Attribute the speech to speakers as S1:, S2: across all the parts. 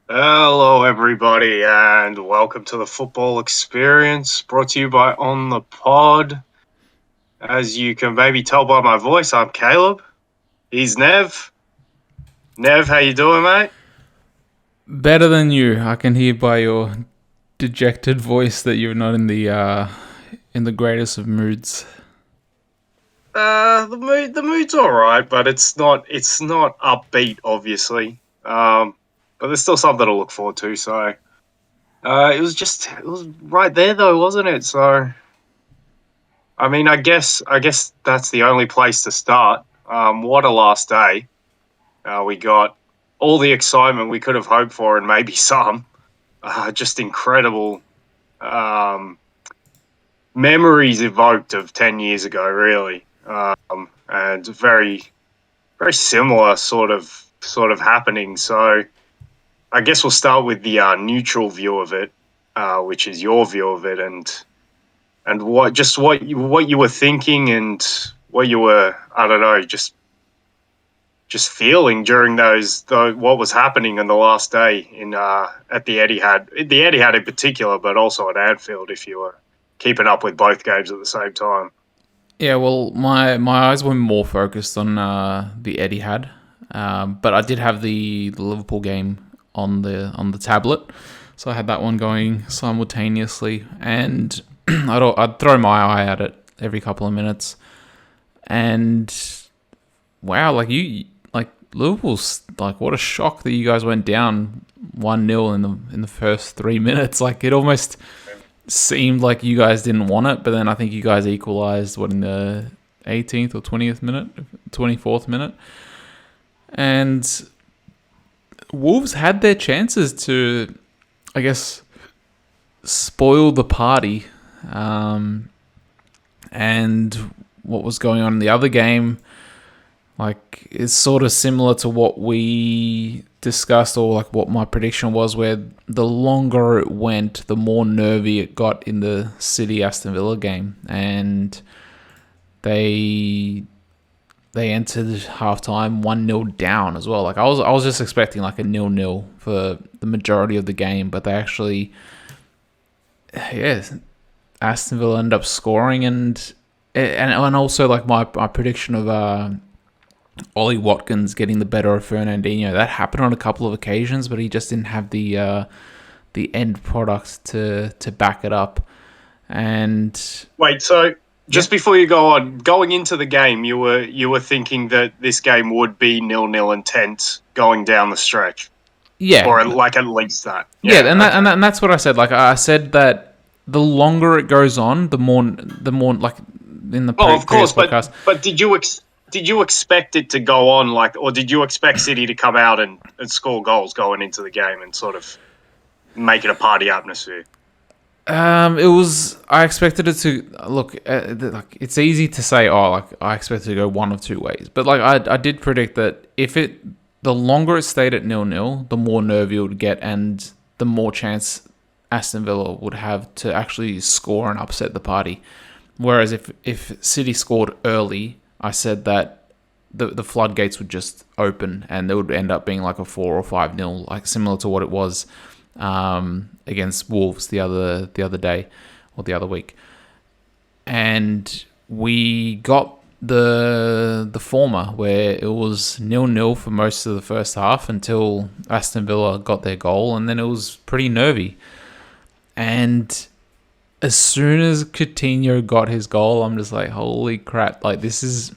S1: Hello, everybody, and welcome to the Football Experience, brought to you by On the Pod. As you can maybe tell by my voice, I'm Caleb. He's Nev. Nev, how you doing, mate?
S2: Better than you. I can hear by your dejected voice that you're not in the greatest of moods.
S1: The mood's all right, but it's not upbeat, obviously. But there's still something to look forward to. So, it was right there though, wasn't it? So, I mean, I guess that's the only place to start. What a last day! We got all the excitement we could have hoped for, and maybe some. Just incredible um, memories evoked of 10 years ago, really, and very very similar sort of happening. So I guess we'll start with the neutral view of it, which is your view of it, and what you were thinking and what you were, I don't know, just feeling during what was happening on the last day in at the Etihad in particular, but also at Anfield if you were keeping up with both games at the same time.
S2: Yeah, well, my eyes were more focused on the Etihad, but I did have the Liverpool game on the tablet, so I had that one going simultaneously, and I'd throw my eye at it every couple of minutes, and wow, like Liverpool's like what a shock that you guys went down 1-0 in the first 3 minutes. Like it almost seemed like you guys didn't want it, but then I think you guys equalized in the 18th or 20th minute, 24th minute, and Wolves had their chances to, I guess, spoil the party. And what was going on in the other game, like, is sort of similar to what we discussed, or like what my prediction was, where the longer it went, the more nervy it got in the City Aston Villa game, and they they entered halftime 1-0 down as well. Like I was just expecting like a 0-0 for the majority of the game, but they actually, yeah, Aston Villa ended up scoring, and also like my prediction of Ollie Watkins getting the better of Fernandinho. That happened on a couple of occasions, but he just didn't have the end product to back it up. And
S1: Wait, so
S2: yeah,
S1: just before you go on, going into the game, you were thinking that this game would be 0-0 and tense going down the stretch,
S2: yeah,
S1: or like at least that.
S2: yeah,
S1: Yeah, okay.
S2: and that's what I said. Like I said that the longer it goes on, the more like in the
S1: Oh, of
S2: previous
S1: course, but
S2: podcast.
S1: but did you expect it to go on like, or did you expect City to come out and score goals going into the game and sort of make it a party atmosphere?
S2: It was. I expected it to look. Like it's easy to say. Oh, like I expected to go one of two ways. But like I did predict that the longer it stayed at 0-0, the more nervy it would get, and the more chance Aston Villa would have to actually score and upset the party. Whereas if City scored early, I said that the floodgates would just open and it would end up being like a 4 or 5-0, like similar to what it was against Wolves the other day or the other week, and we got the former where it was 0-0 for most of the first half until Aston Villa got their goal, and then it was pretty nervy. And as soon as Coutinho got his goal, I'm just like, holy crap! Like this is.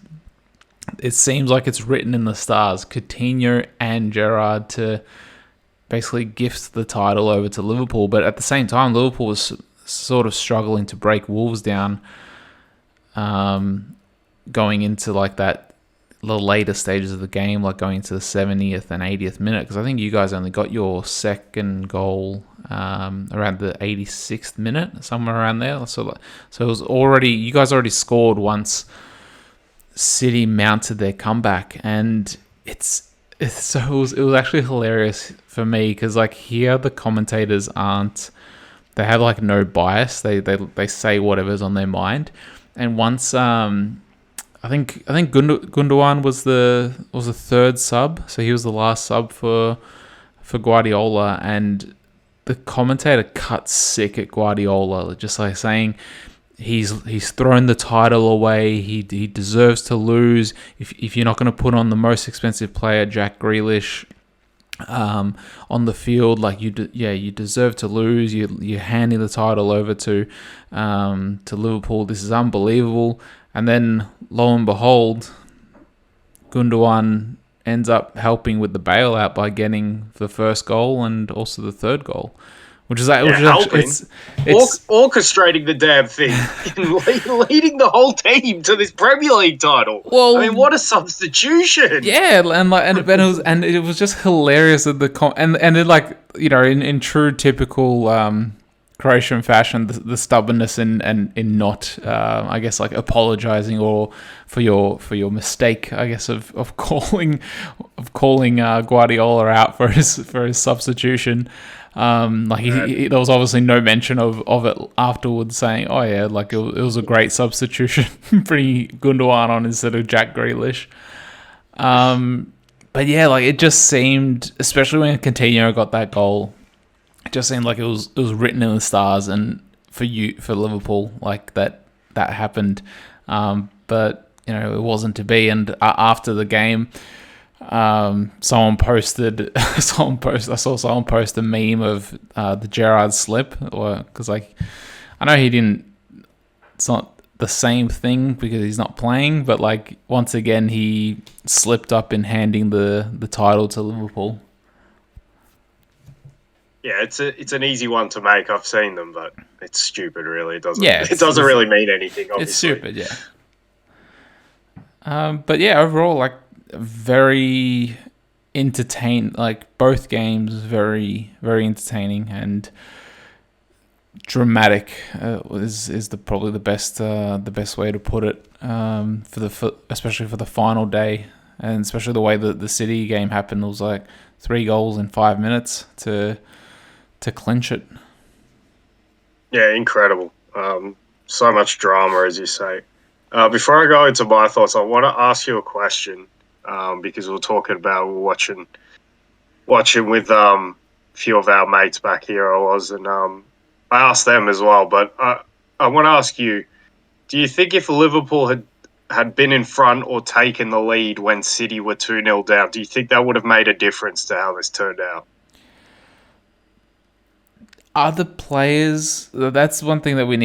S2: It seems like it's written in the stars. Coutinho and Gerrard to basically gift the title over to Liverpool. But at the same time, Liverpool was sort of struggling to break Wolves down, going into like the later stages of the game, like going into the 70th and 80th minute. Because I think you guys only got your second goal around the 86th minute, somewhere around there. So it was already, you guys already scored once City mounted their comeback, and it was actually hilarious for me because like here the commentators aren't, they have like no bias, they say whatever's on their mind. And once Gundogan was the third sub, so he was the last sub for for Guardiola, and the commentator cut sick at Guardiola, just like saying he's thrown the title away. He deserves to lose. If you're not going to put on the most expensive player, Jack Grealish, on the field, like you deserve to lose. You're handing the title over to Liverpool. This is unbelievable. And then lo and behold, Gundogan ends up helping with the bailout by getting the first goal and also the third goal, which is actually, it's
S1: orchestrating the damn thing and leading the whole team to this Premier League title.
S2: Well,
S1: I mean, what a substitution!
S2: Yeah, and it was just hilarious at and then, like, you know, in true typical Croatian fashion, the stubbornness in not I guess, like, apologizing or for your mistake, I guess, of calling Guardiola out for his substitution. There was obviously no mention of it afterwards, saying, "Oh yeah, like it was a great substitution, bringing Gundogan on instead of Jack Grealish." But yeah, like, it just seemed, especially when Coutinho got that goal, it just seemed like it was written in the stars, and for Liverpool, like that happened. But you know, it wasn't to be. And after the game, someone posted I saw someone post a meme of the Gerrard slip, or because, like, I know it's not the same thing because he's not playing, but, like, once again he slipped up in handing the title to Liverpool.
S1: Yeah, it's an easy one to make. I've seen them, but it's stupid, really. It doesn't.
S2: Yeah,
S1: it doesn't really mean anything. Obviously,
S2: it's stupid. Yeah. But yeah, overall, like, very entertained. Like, both games, very, very entertaining and dramatic. Is probably the best way to put it. Especially for the final day, and especially the way that the City game happened. It was like 3 goals in 5 minutes to clinch it.
S1: Yeah, incredible. So much drama, as you say. Before I go into my thoughts, I want to ask you a question, because we're talking about watching with a few of our mates back here. And I asked them as well, but I want to ask you: do you think if Liverpool had been in front or taken the lead when City were 2-0 down, do you think that would have made a difference to how this turned out?
S2: Other players, that's one thing that we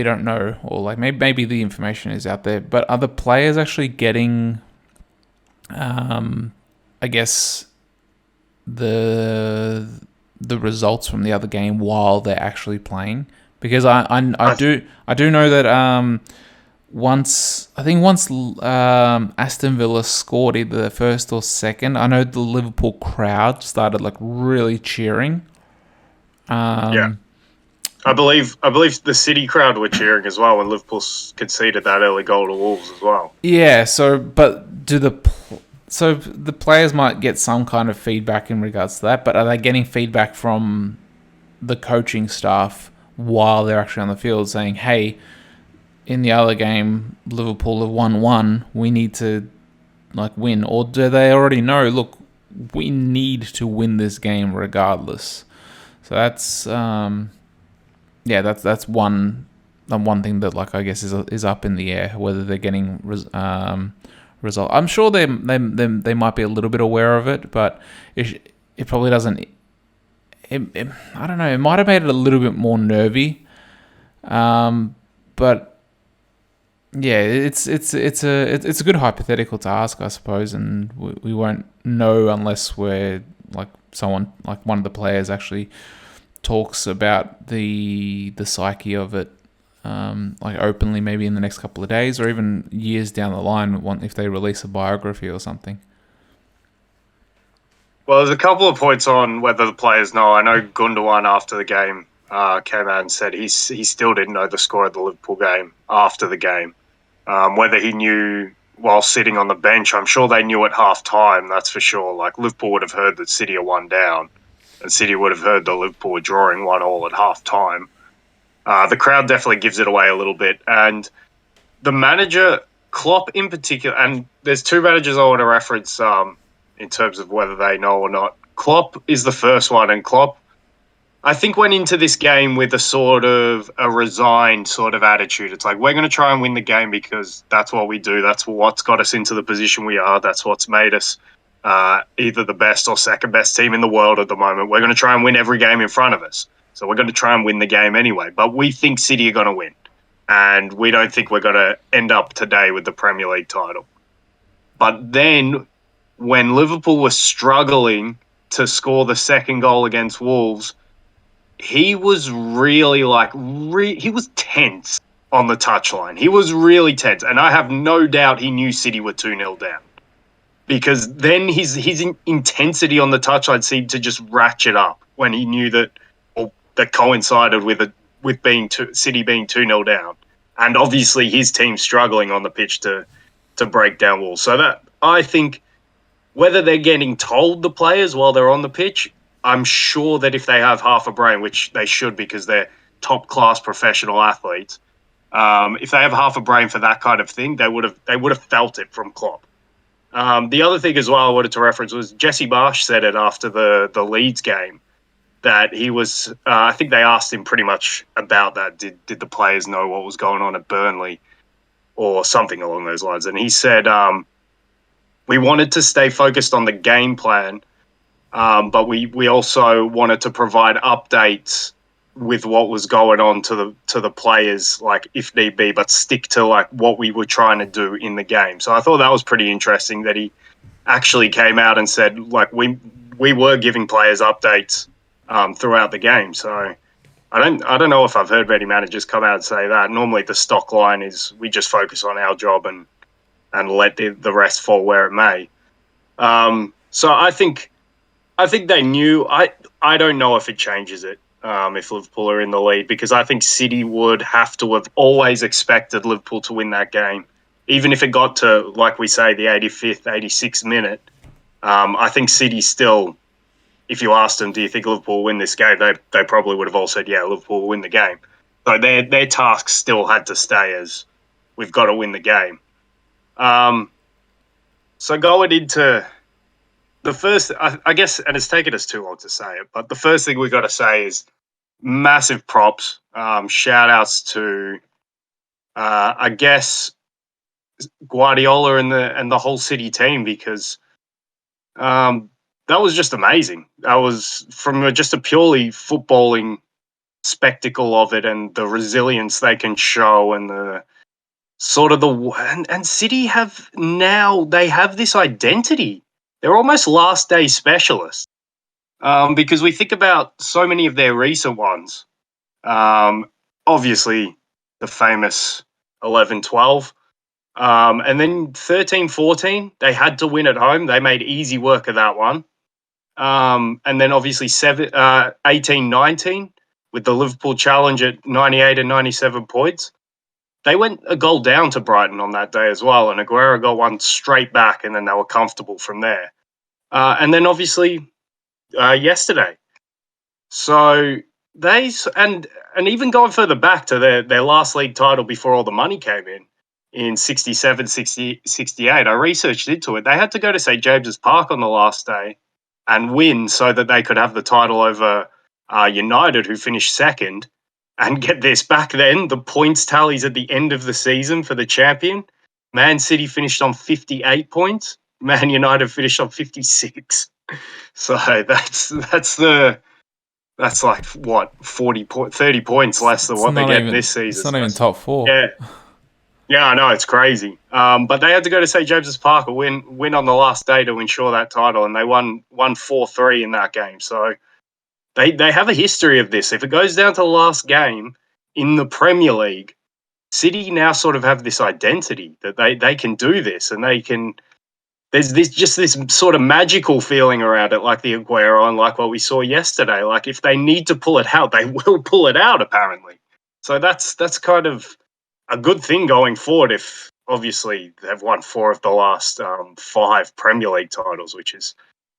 S2: don't know, or, like, maybe the information is out there, but are the players actually getting, I guess, the results from the other game while they're actually playing? Because I do know that once Aston Villa scored either the first or second, I know the Liverpool crowd started, like, really cheering.
S1: Yeah. I believe the City crowd were cheering as well when Liverpool conceded that early goal to Wolves as well.
S2: Yeah, so the players might get some kind of feedback in regards to that, but are they getting feedback from the coaching staff while they're actually on the field, saying, "Hey, in the other game, Liverpool have 1-1. We need to, like, win"? Or do they already know, look, we need to win this game regardless? So that's that's one thing that, like, I guess is up in the air, whether they're getting result. I'm sure they might be a little bit aware of it, but it probably doesn't. I don't know. It might have made it a little bit more nervy, but yeah, it's a good hypothetical to ask, I suppose, and we won't know unless we're, like, someone, like one of the players, actually talks about the psyche of it, like, openly, maybe in the next couple of days, or even years down the line, if they release a biography or something.
S1: Well, there's a couple of points on whether the players know. I know Gundogan after the game came out and said he still didn't know the score of the Liverpool game after the game. Whether he knew while sitting on the bench, I'm sure they knew at half time, that's for sure. Like, Liverpool would have heard that City are 1 down, and City would have heard that Liverpool were drawing 1-1 at half time. The crowd definitely gives it away a little bit. And the manager, Klopp in particular, and there's 2 managers I want to reference in terms of whether they know or not. Klopp is the first one, and Klopp, I think, went into this game with a sort of a resigned sort of attitude. It's like, we're going to try and win the game because that's what we do. That's what's got us into the position we are. That's what's made us either the best or second best team in the world at the moment. We're going to try and win every game in front of us. So we're going to try and win the game anyway. But we think City are going to win. And we don't think we're going to end up today with the Premier League title. But then when Liverpool was struggling to score the second goal against Wolves, he was really he was tense on the touchline. He was really tense. And I have no doubt he knew City were 2-0 down. Because then his intensity on the touchline seemed to just ratchet up when he knew that, or that coincided with City being 2-0 down. And obviously his team struggling on the pitch to break down Wolves. So that, I think, whether they're getting told, the players, while they're on the pitch, I'm sure that if they have half a brain, which they should because they're top-class professional athletes, if they have half a brain for that kind of thing, they would have felt it from Klopp. The other thing as well I wanted to reference was Jesse Marsh said it after the Leeds game, that he was, I think they asked him pretty much about that. Did the players know what was going on at Burnley or something along those lines? And he said, we wanted to stay focused on the game plan, but we also wanted to provide updates with what was going on to the players, like if need be, but stick to like what we were trying to do in the game. So I thought that was pretty interesting that he actually came out and said like we were giving players updates throughout the game. So I don't know if I've heard many managers come out and say that. Normally the stock line is we just focus on our job and let the rest fall where it may. So I think they knew. I don't know if it changes it if Liverpool are in the lead, because I think City would have to have always expected Liverpool to win that game. Even if it got to, like we say, the 85th, 86th minute, I think City still, if you asked them, do you think Liverpool will win this game, they probably would have all said, yeah, Liverpool will win the game. So their task still had to stay as we've got to win the game. So going into the first, I guess, and it's taken us too long to say it, but the first thing we've got to say is massive props, shout outs to, I guess, Guardiola and the whole City team, because that was just amazing. That was from just a purely footballing spectacle of it, and the resilience they can show, and the sort of and City have this identity. They're almost last day specialists, because we think about so many of their recent ones. Obviously, the famous 11-12. And then 13-14, they had to win at home. They made easy work of that one. And then obviously 18-19 with the Liverpool challenge at 98 and 97 points. They went a goal down to Brighton on that day as well, and Aguero got one straight back, and then they were comfortable from there. And then obviously yesterday. So and even going further back to their last league title before all the money came in 67, 60, 68, I researched into it. They had to go to St. James's Park on the last day and win so that they could have the title over United, who finished second. And get this, back then, the points tallies at the end of the season for the champion, Man City finished on 58 points. Man United finished on 56. So that's like what 30 points less than what they get this season.
S2: It's not even top four.
S1: Yeah, I know, it's crazy. But they had to go to St. James's Park and win on the last day to ensure that title, and they won 4-3 in that game. So they have a history of this. If it goes down to the last game in the Premier League, City now sort of have this identity that they can do this, and they can. There's this sort of magical feeling around it, like the Aguero and like what we saw yesterday. Like if they need to pull it out, they will pull it out, apparently. So that's kind of a good thing going forward. If obviously they've won 4 of the last 5 Premier League titles, which is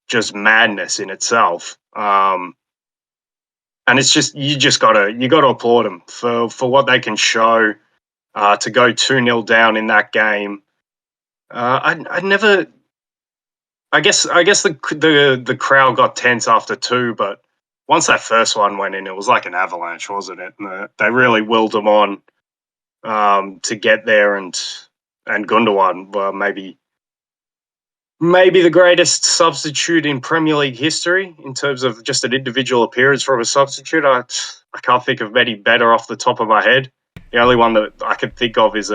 S1: just madness in itself. And it's just you gotta applaud them for what they can show. To go 2-0 down in that game, I never. I guess the crowd got tense after two, but once that first one went in, it was like an avalanche, wasn't it? And they really willed them on to get there, and Gundogan, well, maybe the greatest substitute in Premier League history in terms of just an individual appearance from a substitute. I can't think of many better off the top of my head. The only one that I can think of is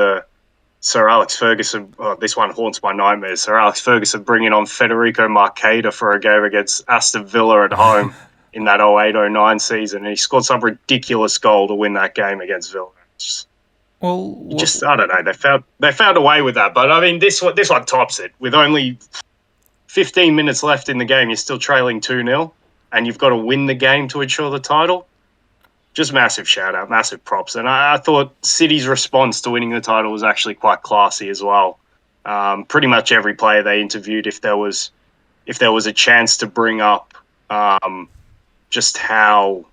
S1: Sir Alex Ferguson. Oh, this one haunts my nightmares. Sir Alex Ferguson bringing on Federico Marqueda for a game against Aston Villa at home in that 08-09 season. And he scored some ridiculous goal to win that game against Villa.
S2: Well,
S1: I don't know. They found a way with that, but I mean, this one tops it. With only 15 minutes left in the game, you're still trailing 2-0, and you've got to win the game to ensure the title. Just massive shout out, massive props, and I thought City's response to winning the title was actually quite classy as well. Pretty much every player they interviewed, if there was a chance to bring up just how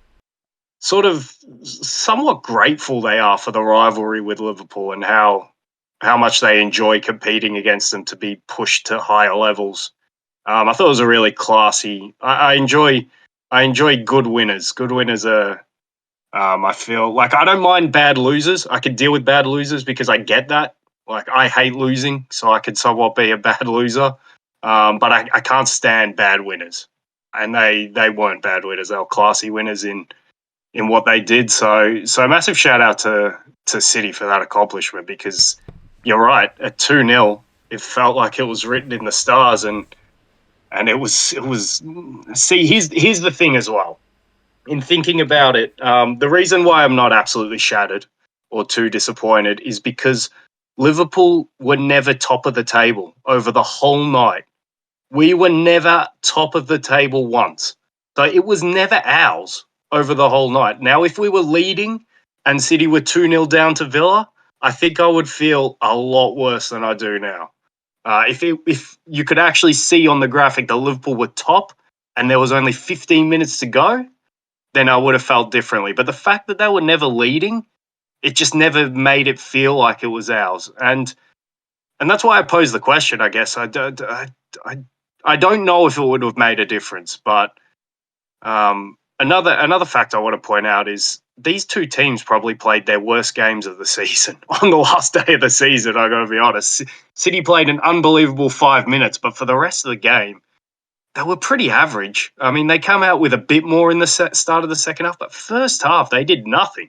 S1: sort of somewhat grateful they are for the rivalry with Liverpool and how much they enjoy competing against them to be pushed to higher levels. I thought it was a really classy. I enjoy good winners. Good winners are. I feel like I don't mind bad losers. I can deal with bad losers because I get that. Like I hate losing, so I could somewhat be a bad loser. But I can't stand bad winners, and they weren't bad winners. They were classy winners in what they did. So massive shout out to City for that accomplishment, because you're right, at 2-0, it felt like it was written in the stars, and it was see, here's the thing as well. In thinking about it, the reason why I'm not absolutely shattered or too disappointed is because Liverpool were never top of the table over the whole night. We were never top of the table once. So it was never ours over the whole night. Now, if we were leading and City were 2-0 down to Villa, I think I would feel a lot worse than I do now. If you could actually see on the graphic that Liverpool were top and there was only 15 minutes to go, then I would have felt differently. But the fact that they were never leading, it just never made it feel like it was ours. And that's why I posed the question, I guess. I don't know if it would have made a difference, but another fact I want to point out is these two teams probably played their worst games of the season on the last day of the season. I got to be honest. City played an unbelievable 5 minutes, but for the rest of the game, they were pretty average. I mean, they come out with a bit more in the start of the second half, but first half they did nothing.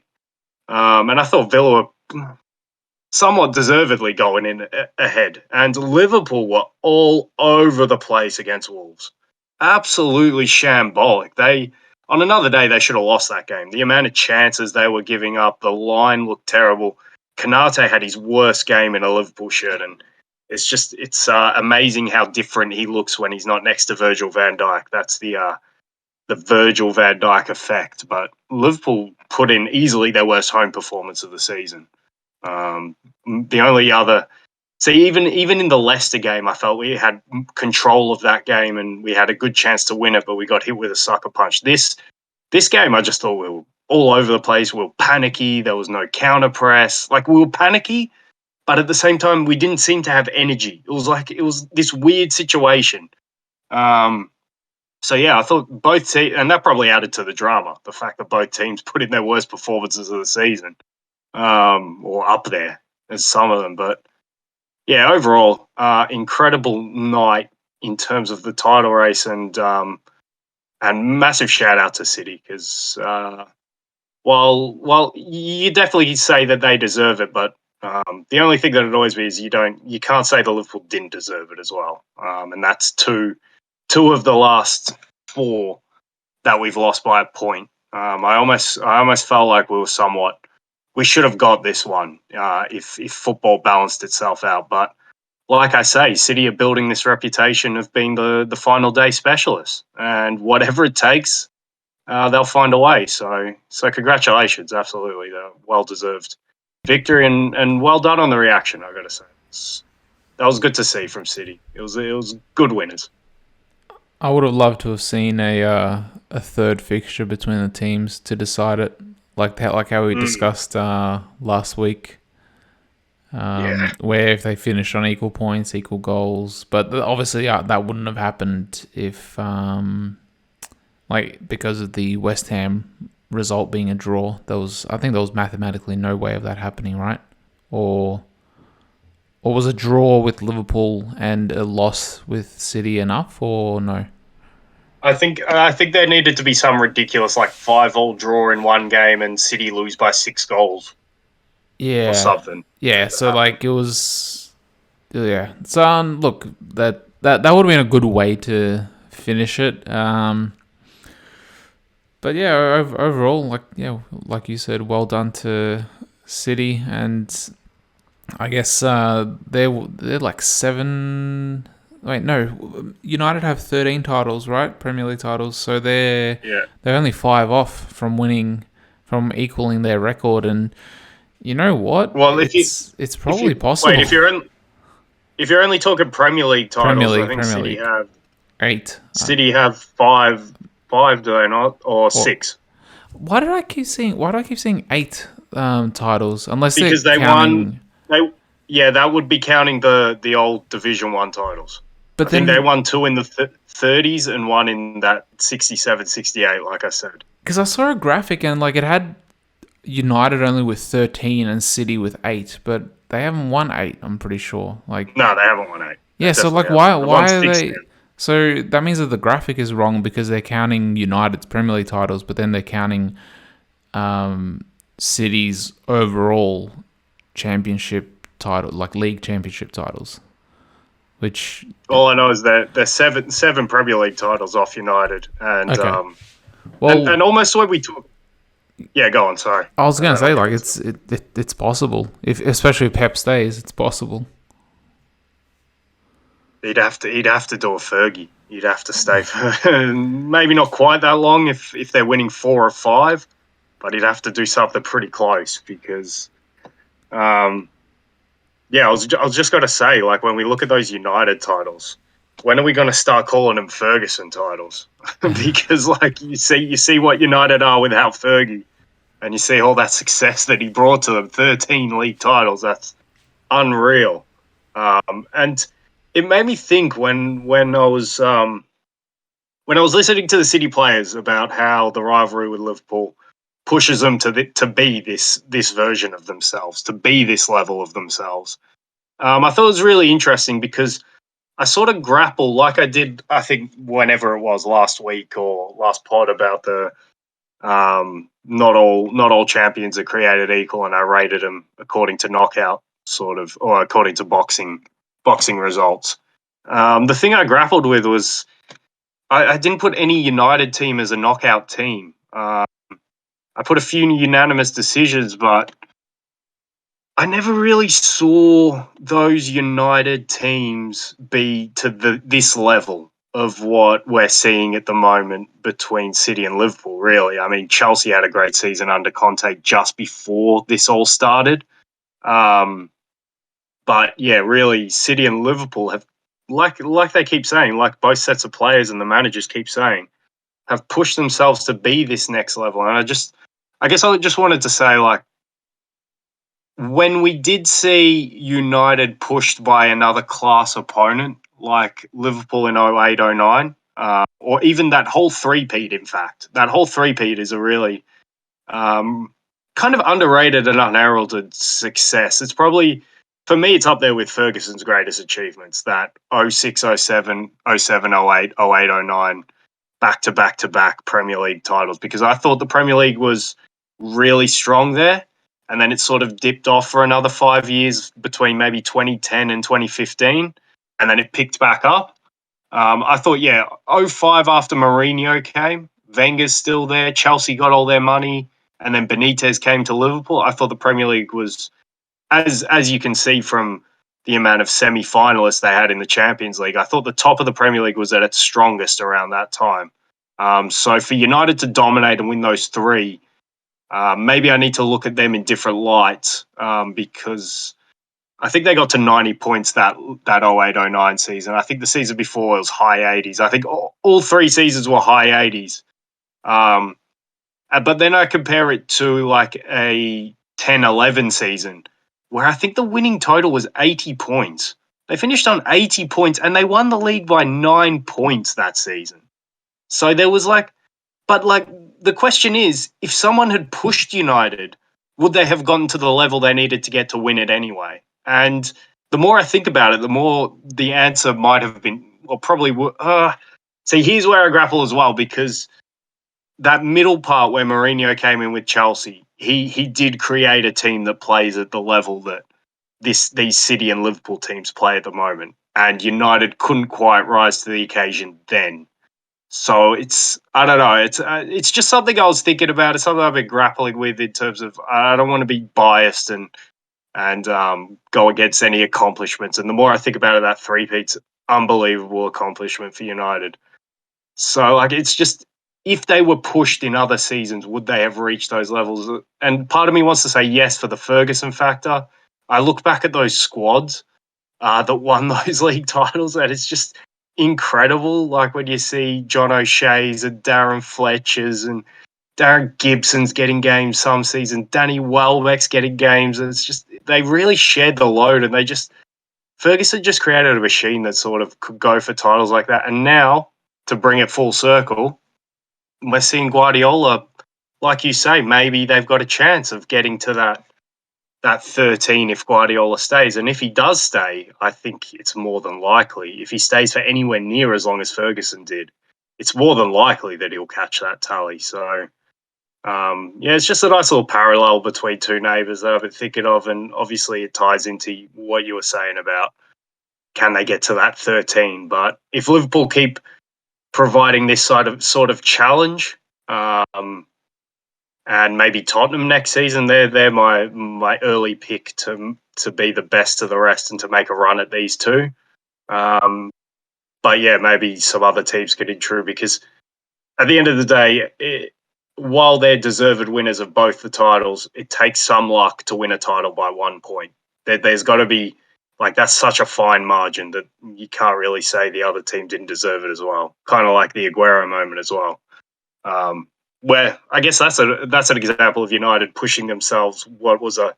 S1: And I thought Villa were somewhat deservedly going in ahead. And Liverpool were all over the place against Wolves. Absolutely shambolic. On another day, they should have lost that game. The amount of chances they were giving up, the line looked terrible. Kanate had his worst game in a Liverpool shirt, and it's amazing how different he looks when he's not next to Virgil van Dijk. That's the Virgil van Dijk effect. But Liverpool put in easily their worst home performance of the season. The only other, see, even in the Leicester game, I felt we had control of that game and we had a good chance to win it, but we got hit with a sucker punch. This game, I just thought we were all over the place. We were panicky. There was no counter press. Like, we were panicky, but at the same time, we didn't seem to have energy. It was this weird situation. So yeah, I thought both teams, and that probably added to the drama, the fact that both teams put in their worst performances of the season, or up there as some of them. But yeah, overall, incredible night in terms of the title race, and massive shout out to City, because while you definitely say that they deserve it, but the only thing that annoys me is you can't say that Liverpool didn't deserve it as well, and that's two of the last 4 that we've lost by a point. I almost felt like we should have got this one if football balanced itself out. But like I say, City are building this reputation of being the final day specialists, and whatever it takes, they'll find a way. So congratulations, absolutely, well deserved victory, and well done on the reaction. I got to say, that was good to see from City. It was good winners.
S2: I would have loved to have seen a third fixture between the teams to decide it, like how we discussed last week.
S1: Yeah.
S2: where if they finished on equal points, equal goals. But obviously, that wouldn't have happened if, because of the West Ham result being a draw. I think there was mathematically no way of that happening, right? Or was a draw with Liverpool and a loss with City enough, or no?
S1: I think there needed to be some ridiculous like 5-all draw in one game and City lose by 6 goals or
S2: Yeah,
S1: something.
S2: yeah.
S1: To
S2: So
S1: happen.
S2: like it was, yeah. So look, that would have been a good way to finish it. But yeah, overall, like you said, well done to City, and I guess they're like seven. Wait, no, United have 13 titles, right? Premier League titles, so
S1: Yeah.
S2: they're only 5 off from equaling their record, and you know what?
S1: Well,
S2: It's
S1: if
S2: probably
S1: you wait,
S2: possible.
S1: if you're only talking Premier League
S2: Premier
S1: titles, I
S2: League,
S1: think
S2: Premier League, 8.
S1: City have five, do they not, or
S2: Or
S1: 6?
S2: why do I keep seeing 8 titles? Unless they're
S1: Because they won.
S2: counting,
S1: They Yeah, that would be counting the old Division One titles.
S2: but
S1: I think they
S2: then
S1: won 2 in the 30s and 1 in that 67, 68. Like I said,
S2: because I saw a graphic and like it had United only with 13 and City with 8, but they haven't won 8. I'm pretty sure. Like,
S1: no, they haven't won 8. They
S2: yeah. So
S1: definitely
S2: like,
S1: haven't. They won
S2: why are
S1: 6
S2: they?
S1: now.
S2: So that means that the graphic is wrong because they're counting United's Premier League titles, but then they're counting City's overall championship title, like league championship titles, which
S1: All I know is that they're seven Premier League titles off United, and
S2: okay.
S1: and
S2: Well,
S1: and almost when we talk. Yeah, go on. Sorry,
S2: I was
S1: and
S2: gonna
S1: then I'll
S2: say
S1: get
S2: like
S1: into it.
S2: it's possible if especially if Pep stays, it's possible.
S1: He'd have to do a Fergie. He'd have to stay for maybe not quite that long if they're winning 4 or 5, but he'd have to do something pretty close because, um, yeah, I was just going to say, like when we look at those United titles, when are we going to start calling them Ferguson titles? Because like you see what United are without Fergie, and you see all that success that he brought to them, 13 league titles. That's unreal. And it made me think when I was listening to the City players about how the rivalry with Liverpool pushes them to be this version of themselves, to be this level of themselves. I thought it was really interesting because I sort of grapple like I did, I think, whenever it was last week or last pod about the not all champions are created equal, and I rated them according to knockout sort of, or according to boxing results. The thing I grappled with was I didn't put any United team as a knockout team. I put a few unanimous decisions, but I never really saw those United teams be to this level of what we're seeing at the moment between City and Liverpool. Really, I mean, Chelsea had a great season under Conte just before this all started. Um, but yeah, really, City and Liverpool have, like they keep saying, like both sets of players and the managers keep saying, have pushed themselves to be this next level. And I guess I just wanted to say, like, when we did see United pushed by another class opponent, like Liverpool in 08, 09, or even that whole three-peat, in fact, that whole three-peat is a really um, kind of underrated and unheralded success. It's probably, for me, it's up there with Ferguson's greatest achievements, that 06, 07, 07, 08, 08, 09, back to back to back Premier League titles, because I thought the Premier League was really strong there. And then it sort of dipped off for another 5 years between maybe 2010 and 2015. And then it picked back up. I thought, yeah, 05 after Mourinho came, Wenger's still there, Chelsea got all their money, and then Benitez came to Liverpool. I thought the Premier League was, as you can see from the amount of semi-finalists they had in the Champions League, I thought the top of the Premier League was at its strongest around that time. So for United to dominate and win those three, maybe I need to look at them in different lights, because I think they got to 90 points that 08-09 season. I think the season before it was high 80s. I think all 3 seasons were high 80s. But then I compare it to like a 10-11 season where I think the winning total was 80 points. They finished on 80 points and they won the league by 9 points that season. So there was the question is, if someone had pushed United, would they have gotten to the level they needed to get to win it anyway? And the more I think about it, the more the answer might have been, or probably would. See, here's where I grapple as well, because that middle part where Mourinho came in with Chelsea, he did create a team that plays at the level that these City and Liverpool teams play at the moment, and United couldn't quite rise to the occasion then. So I don't know, it's just something I was thinking about. It's something I've been grappling with in terms of I don't want to be biased and go against any accomplishments. And the more I think about it, that three-peat's unbelievable accomplishment for United. So it's just, if they were pushed in other seasons, would they have reached those levels? And part of me wants to say yes for the Ferguson factor. I look back at those squads that won those league titles, and it's just incredible. Like when you see John O'Shea's and Darren Fletcher's and Darren Gibson's getting games some season, Danny Welbeck's getting games, and it's just, they really shared the load, and Ferguson just created a machine that sort of could go for titles like that. And now, to bring it full circle, we're seeing Guardiola, like you say, maybe they've got a chance of getting to that 13 if Guardiola stays. And if he does stay, I think it's more than likely. If he stays for anywhere near as long as Ferguson did, it's more than likely that he'll catch that tally. So, it's just a nice little parallel between two neighbours that I've been thinking of. And obviously it ties into what you were saying about, can they get to that 13? But if Liverpool keep providing this sort of challenge, and maybe Tottenham next season, they're my early pick to be the best of the rest and to make a run at these two. But yeah, maybe some other teams could intrude, because at the end of the day, while they're deserved winners of both the titles, it takes some luck to win a title by 1 point. There's got to be, that's such a fine margin that you can't really say the other team didn't deserve it as well. Kind of like the Aguero moment as well. Where I guess that's an example of United pushing themselves what was a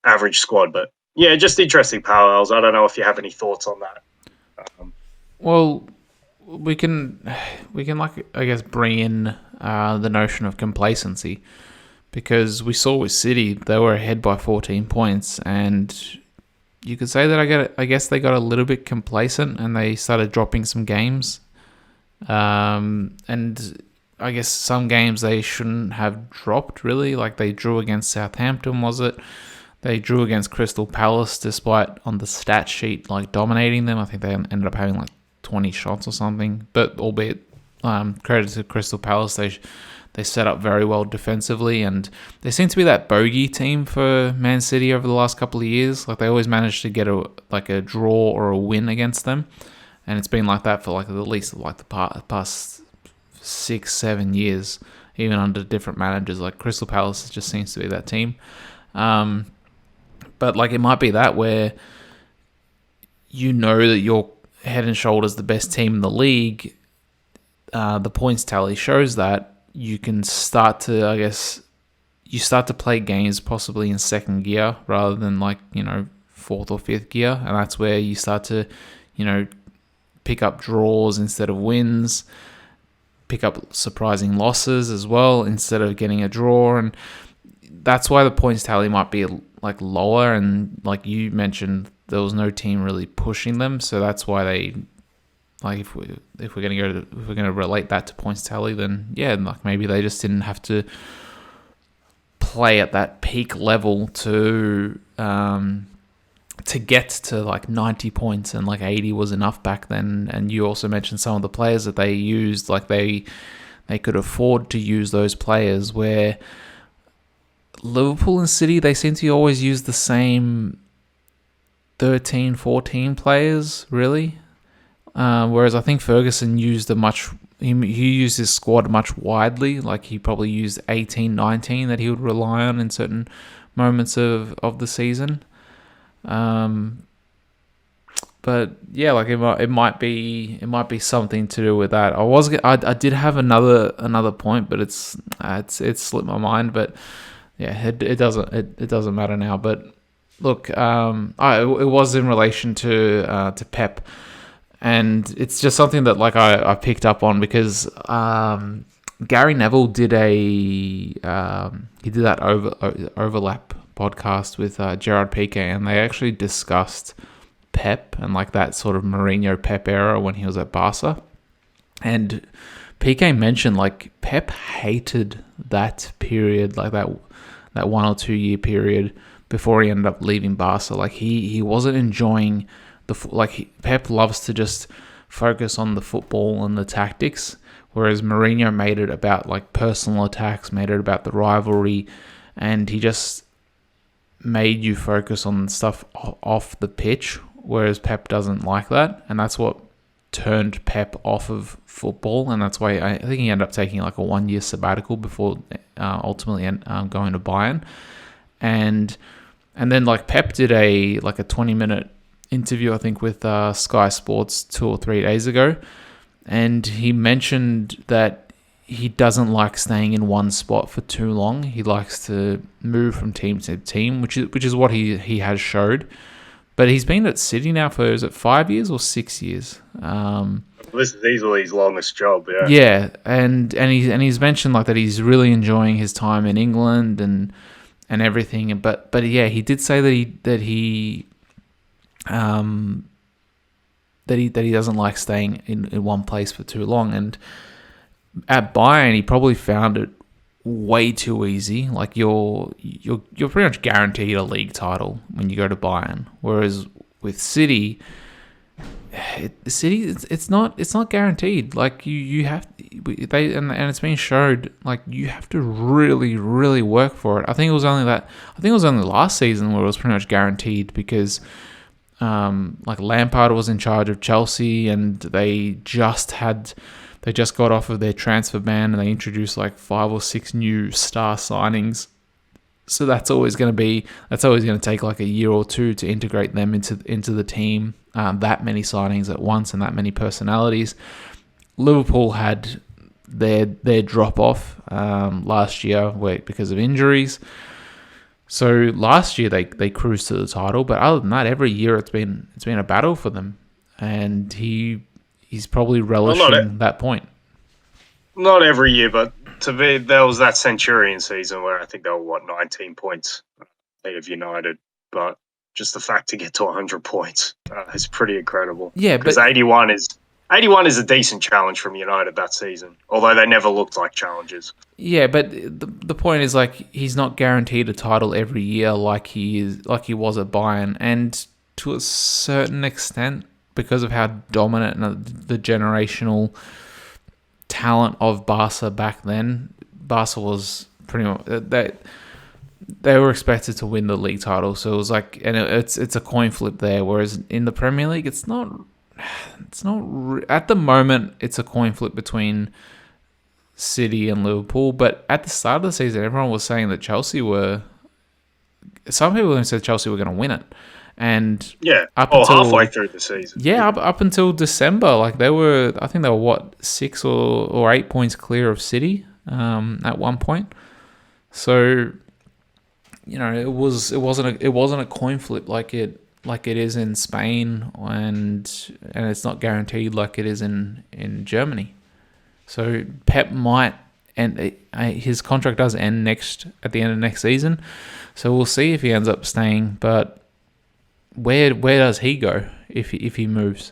S1: average squad. But yeah, just interesting parallels. I don't know if you have any thoughts on that.
S2: Well, we can I guess bring in the notion of complacency, because we saw with City, they were ahead by 14 points, and you could say that I guess they got a little bit complacent and they started dropping some games. And I guess some games they shouldn't have dropped, really. Like they drew against Southampton, was it? They drew against Crystal Palace despite on the stat sheet dominating them. I think they ended up having 20 shots or something. But albeit credit to Crystal Palace, they set up very well defensively, and they seem to be that bogey team for Man City over the last couple of years. They always manage to get a draw or a win against them, and it's been like that for at least the past 6-7 years, even under different managers. Crystal Palace just seems to be that team. But it might be that where you know that you're head and shoulders the best team in the league. The points tally shows that. You can start to, play games possibly in second gear rather than fourth or fifth gear. And that's where you start to, pick up draws instead of wins, pick up surprising losses as well instead of getting a draw. And that's why the points tally might be lower. And like you mentioned, there was no team really pushing them. So that's why they, if we're gonna relate that to points tally, then yeah, maybe they just didn't have to play at that peak level to get to 90 points, and 80 was enough back then. And you also mentioned some of the players that they used, they could afford to use those players, where Liverpool and City, they seem to always use the same 13, 14 players, really. Whereas I think Ferguson used he used his squad much widely. He probably used 18, 19 that he would rely on in certain moments of the season. But yeah, it might be something to do with that. I did have another point, but it's slipped my mind. But yeah, it doesn't matter now. But Look, it was in relation to Pep, and it's just something that like I picked up on because Gary Neville did he did that overlap podcast with Gerard Piqué, and they actually discussed Pep and like that sort of Mourinho Pep era when he was at Barca, and Piqué mentioned like Pep hated that period, like that 1 or 2 year period before he ended up leaving Barca. Like he wasn't enjoying Pep loves to just focus on the football and the tactics, whereas Mourinho made it about like personal attacks, made it about the rivalry, and he just made you focus on stuff off the pitch, whereas Pep doesn't like that, and that's what turned Pep off of football, and that's why I think he ended up taking like a 1 year sabbatical before ultimately going to Bayern, and then like Pep did a 20-minute interview I think with Sky Sports 2 or 3 days ago, and he mentioned that he doesn't like staying in one spot for too long. He likes to move from team to team, which is what he has showed. But he's been at City now for, is it 5 years or 6 years?
S1: This is easily his longest job. Yeah.
S2: Yeah, and he's mentioned like that he's really enjoying his time in England and everything. But yeah, he did say that he doesn't like staying in one place for too long. And at Bayern, he probably found it way too easy. Like you're pretty much guaranteed a league title when you go to Bayern. Whereas with City, it's not guaranteed. Like you have and it's been showed like you have to really really work for it. I think it was only last season where it was pretty much guaranteed because like Lampard was in charge of Chelsea and they just got off of their transfer ban and they introduced like 5 or 6 new star signings. So that's always going to take like a year or two to integrate them into the team. That many signings at once and that many personalities. Liverpool had their drop off last year because of injuries. So last year they cruised to the title, but other than that, every year it's been a battle for them, and he's probably relishing that point.
S1: Not every year, but there was that Centurion season where I think they were 19 points ahead of United, but just the fact to get to 100 points is pretty incredible.
S2: Yeah,
S1: because 81 is a decent challenge from United that season, although they never looked like challengers.
S2: Yeah, but the point is like he's not guaranteed a title every year like he was at Bayern, and to a certain extent because of how dominant the generational talent of Barca back then. Barca was pretty much they were expected to win the league title, so it was like, and it's a coin flip there. Whereas in the Premier League, it's not at the moment. It's a coin flip between City and Liverpool, but at the start of the season, everyone was saying that some people even said Chelsea were going to win it. And
S1: halfway through the season.
S2: Yeah, up until December, like I think they were 6 or 8 points clear of City at one point. So, it wasn't a coin flip like it is in Spain, and it's not guaranteed like it is in Germany. So Pep might, and his contract does end at the end of next season. So we'll see if he ends up staying. But where does he go if he moves?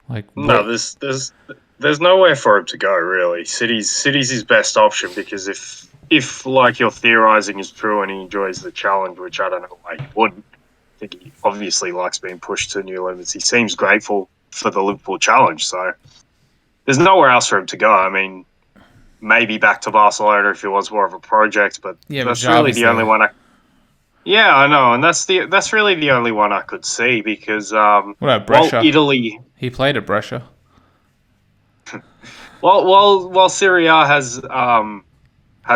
S1: There's nowhere for him to go really. City's his best option, because if like you're theorizing is true and he enjoys the challenge, which I don't know why he wouldn't. I think he obviously likes being pushed to new limits. He seems grateful for the Liverpool challenge, so there's nowhere else for him to go. I mean, maybe back to Barcelona if it was more of a project, but that's really the only one I know, and that's really the only one I could see, because
S2: what about Brescia?
S1: Italy,
S2: he played at Brescia.
S1: while Serie A has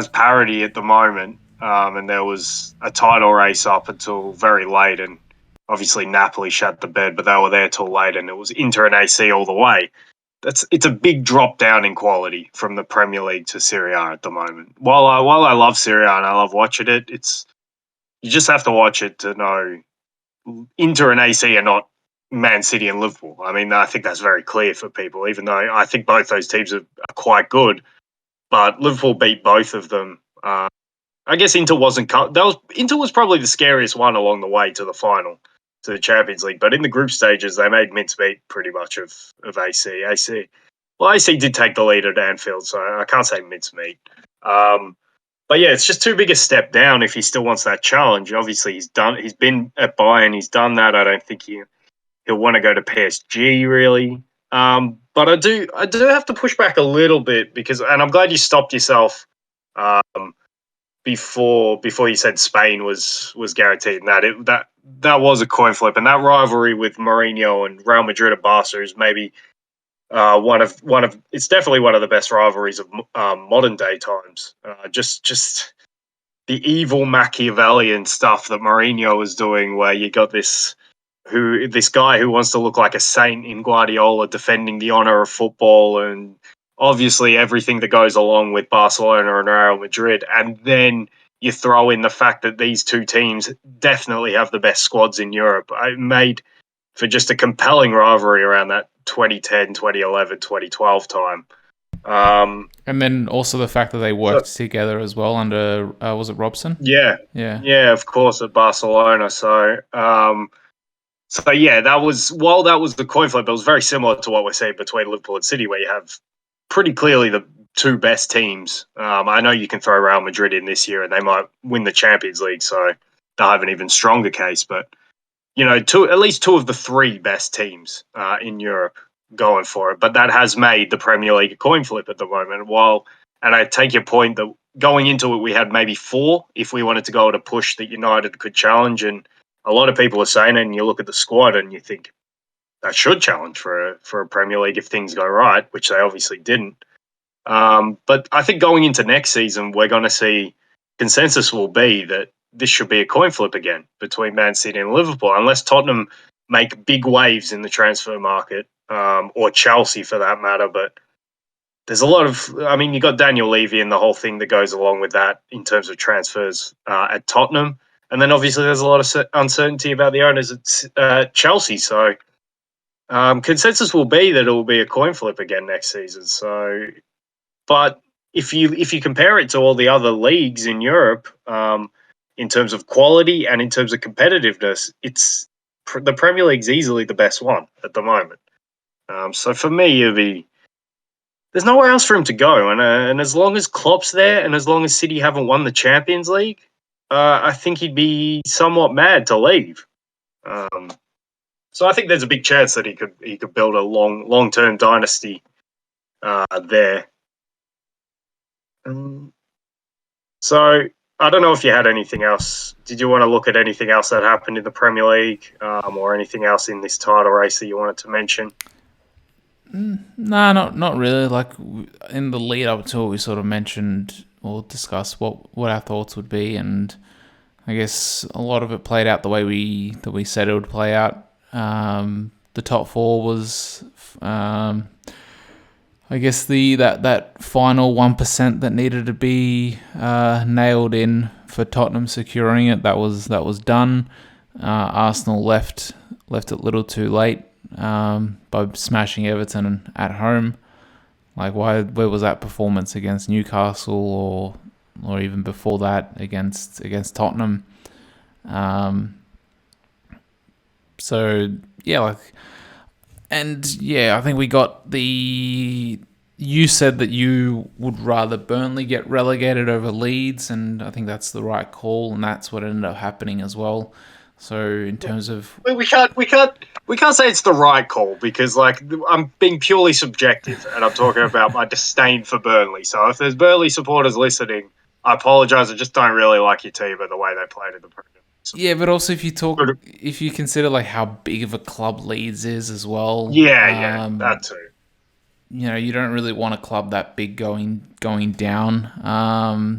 S1: parity at the moment, and there was a title race up until very late, and obviously Napoli shat the bed, but they were there till late, and it was Inter and AC all the way. It's a big drop down in quality from the Premier League to Serie A at the moment. While I love Serie A and I love watching it, you just have to watch it to know Inter and AC are not Man City and Liverpool. I mean, I think that's very clear for people, even though I think both those teams are quite good. But Liverpool beat both of them. I guess Inter wasn't. Inter was probably the scariest one along the way to the final, to the Champions League. But in the group stages, they made mincemeat pretty much of AC. AC did take the lead at Anfield, so I can't say mincemeat. But yeah, it's just too big a step down if he still wants that challenge. Obviously, he's done. He's been at Bayern. He's done that. I don't think he'll want to go to PSG really. But I do have to push back a little bit because, and I'm glad you stopped yourself before you said Spain was guaranteed, and that was a coin flip, and that rivalry with Mourinho and Real Madrid and Barca is maybe one of it's definitely one of the best rivalries of modern day times. Just the evil Machiavellian stuff that Mourinho was doing, where you got this guy who wants to look like a saint in Guardiola defending the honor of football and obviously everything that goes along with Barcelona and Real Madrid. And then you throw in the fact that these two teams definitely have the best squads in Europe. It made for just a compelling rivalry around that 2010, 2011, 2012 time.
S2: And then also the fact that they worked together as well under, was it Robson?
S1: Yeah, of course, at Barcelona. So yeah, that was the coin flip, it was very similar to what we're seeing between Liverpool and City, where you have pretty clearly the two best teams. I know you can throw Real Madrid in this year and they might win the Champions League, so they'll have an even stronger case. But at least two of the three best teams in Europe going for it. But that has made the Premier League a coin flip at the moment. And I take your point that going into it, we had maybe four if we wanted to go at a push that United could challenge. And a lot of people are saying it, and you look at the squad and you think that should challenge for a Premier League if things go right, which they obviously didn't. But I think going into next season, we're going to see consensus will be that this should be a coin flip again between Man City and Liverpool, unless Tottenham make big waves in the transfer market, or Chelsea for that matter. But there's a lot of, you got Daniel Levy and the whole thing that goes along with that in terms of transfers at Tottenham. And then obviously there's a lot of uncertainty about the owners at Chelsea. So consensus will be that it will be a coin flip again next season. So, but if you compare it to all the other leagues in Europe, in terms of quality and in terms of competitiveness, the Premier League's easily the best one at the moment. So for me, there's nowhere else for him to go. And as long as Klopp's there and as long as City haven't won the Champions League, I think he'd be somewhat mad to leave. So I think there's a big chance that he could build a long-term dynasty there. So I don't know if you had anything else. Did you want to look at anything else that happened in the Premier League, or anything else in this title race that you wanted to mention?
S2: No, not really. Like in the lead up to it, we sort of mentioned or discussed what our thoughts would be, and I guess a lot of it played out the way we said it would play out. The top four was, I guess that final 1% that needed to be nailed in for Tottenham securing it. That was done. Arsenal left it a little too late by smashing Everton at home. Like, where was that performance against Newcastle or even before that against Tottenham? So yeah, I think we got the. You said that you would rather Burnley get relegated over Leeds, and I think that's the right call, and that's what ended up happening as well. So in terms of,
S1: we can't say it's the right call because I'm being purely subjective, and I'm talking about my disdain for Burnley. So if there's Burnley supporters listening, I apologise. I just don't really like your team and the way they played in the Premier League.
S2: Yeah, but also if you consider how big of a club Leeds is as well.
S1: Yeah, that too.
S2: You don't really want a club that big going down.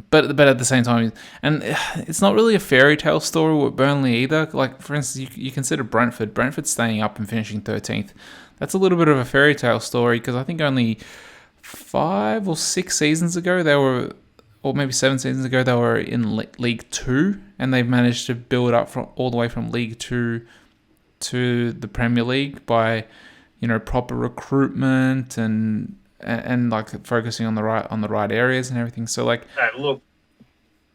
S2: But at the same time, and it's not really a fairy tale story with Burnley either. Like, for instance, you consider Brentford staying up and finishing 13th. That's a little bit of a fairy tale story because I think only 5 or 6 seasons ago they were or maybe 7 seasons ago, they were in League Two, and they've managed to build up from all the way from League Two to the Premier League by, proper recruitment and like focusing on the right areas and everything. So like,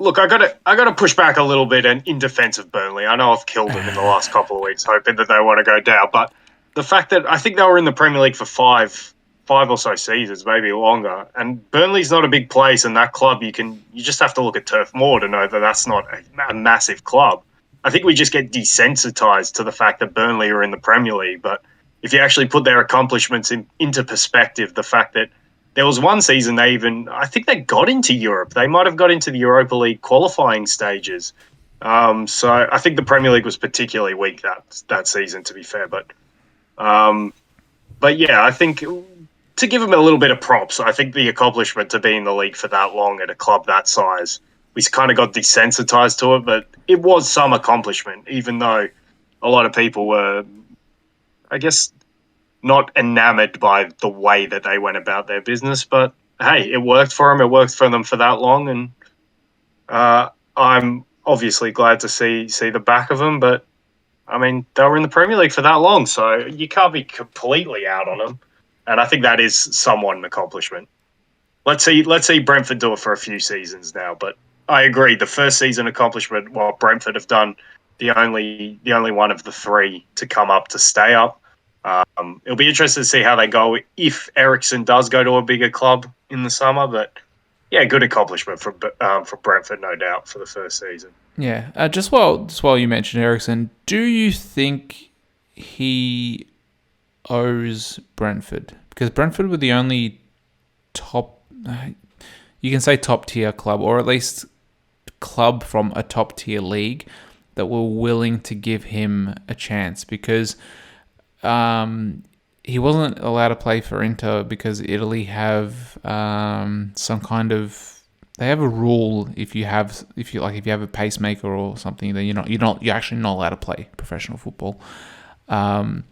S1: Look, I gotta push back a little bit in defence of Burnley. I know I've killed them in the last couple of weeks, hoping that they want to go down. But the fact that I think they were in the Premier League for five or so seasons, maybe longer, and Burnley's not a big place, and that club you just have to look at Turf Moor to know that that's not a massive club. I think we just get desensitized to the fact that Burnley are in the Premier League, but if you actually put their accomplishments into perspective, the fact that there was one season I think they got into Europe. They might have got into the Europa League qualifying stages. So I think the Premier League was particularly weak that season, to be fair. But yeah, I think to give them a little bit of props, I think the accomplishment to be in the league for that long at a club that size, we kind of got desensitized to it, but it was some accomplishment, even though a lot of people were, I guess, not enamored by the way that they went about their business. But hey, it worked for them. It worked for them for that long, and I'm obviously glad to see the back of them. But I mean, they were in the Premier League for that long, so you can't be completely out on them. And I think that is somewhat an accomplishment. Let's see Brentford do it for a few seasons now. But I agree, the first season accomplishment, while Brentford have done the only one of the three to come up to stay up. It'll be interesting to see how they go if Ericsson does go to a bigger club in the summer. But yeah, good accomplishment for Brentford, no doubt, for the first season.
S2: yeah. Just while you mentioned Ericsson, do you think he owes Brentford? Because Brentford were the only you can say top tier club, or at least club from a top tier league that were willing to give him a chance, because he wasn't allowed to play for Inter because Italy have some kind of, they have a rule if you have a pacemaker or something, then you're actually not allowed to play professional football. And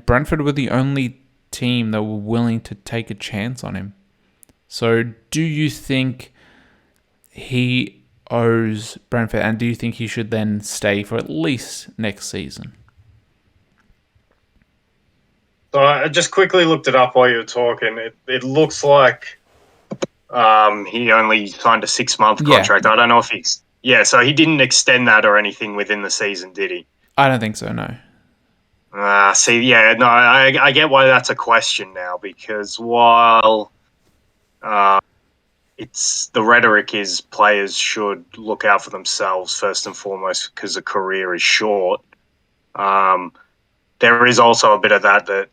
S2: Brentford were the only team that were willing to take a chance on him. So do you think he owes Brentford, and do you think he should then stay for at least next season?
S1: So I just quickly looked it up while you were talking. It looks like he only signed a 6-month contract.
S2: Yeah.
S1: I don't know if so he didn't extend that or anything within the season, did he?
S2: I don't think so, no.
S1: I get why that's a question now, because while it's the rhetoric is players should look out for themselves first and foremost because a career is short. There is also a bit of that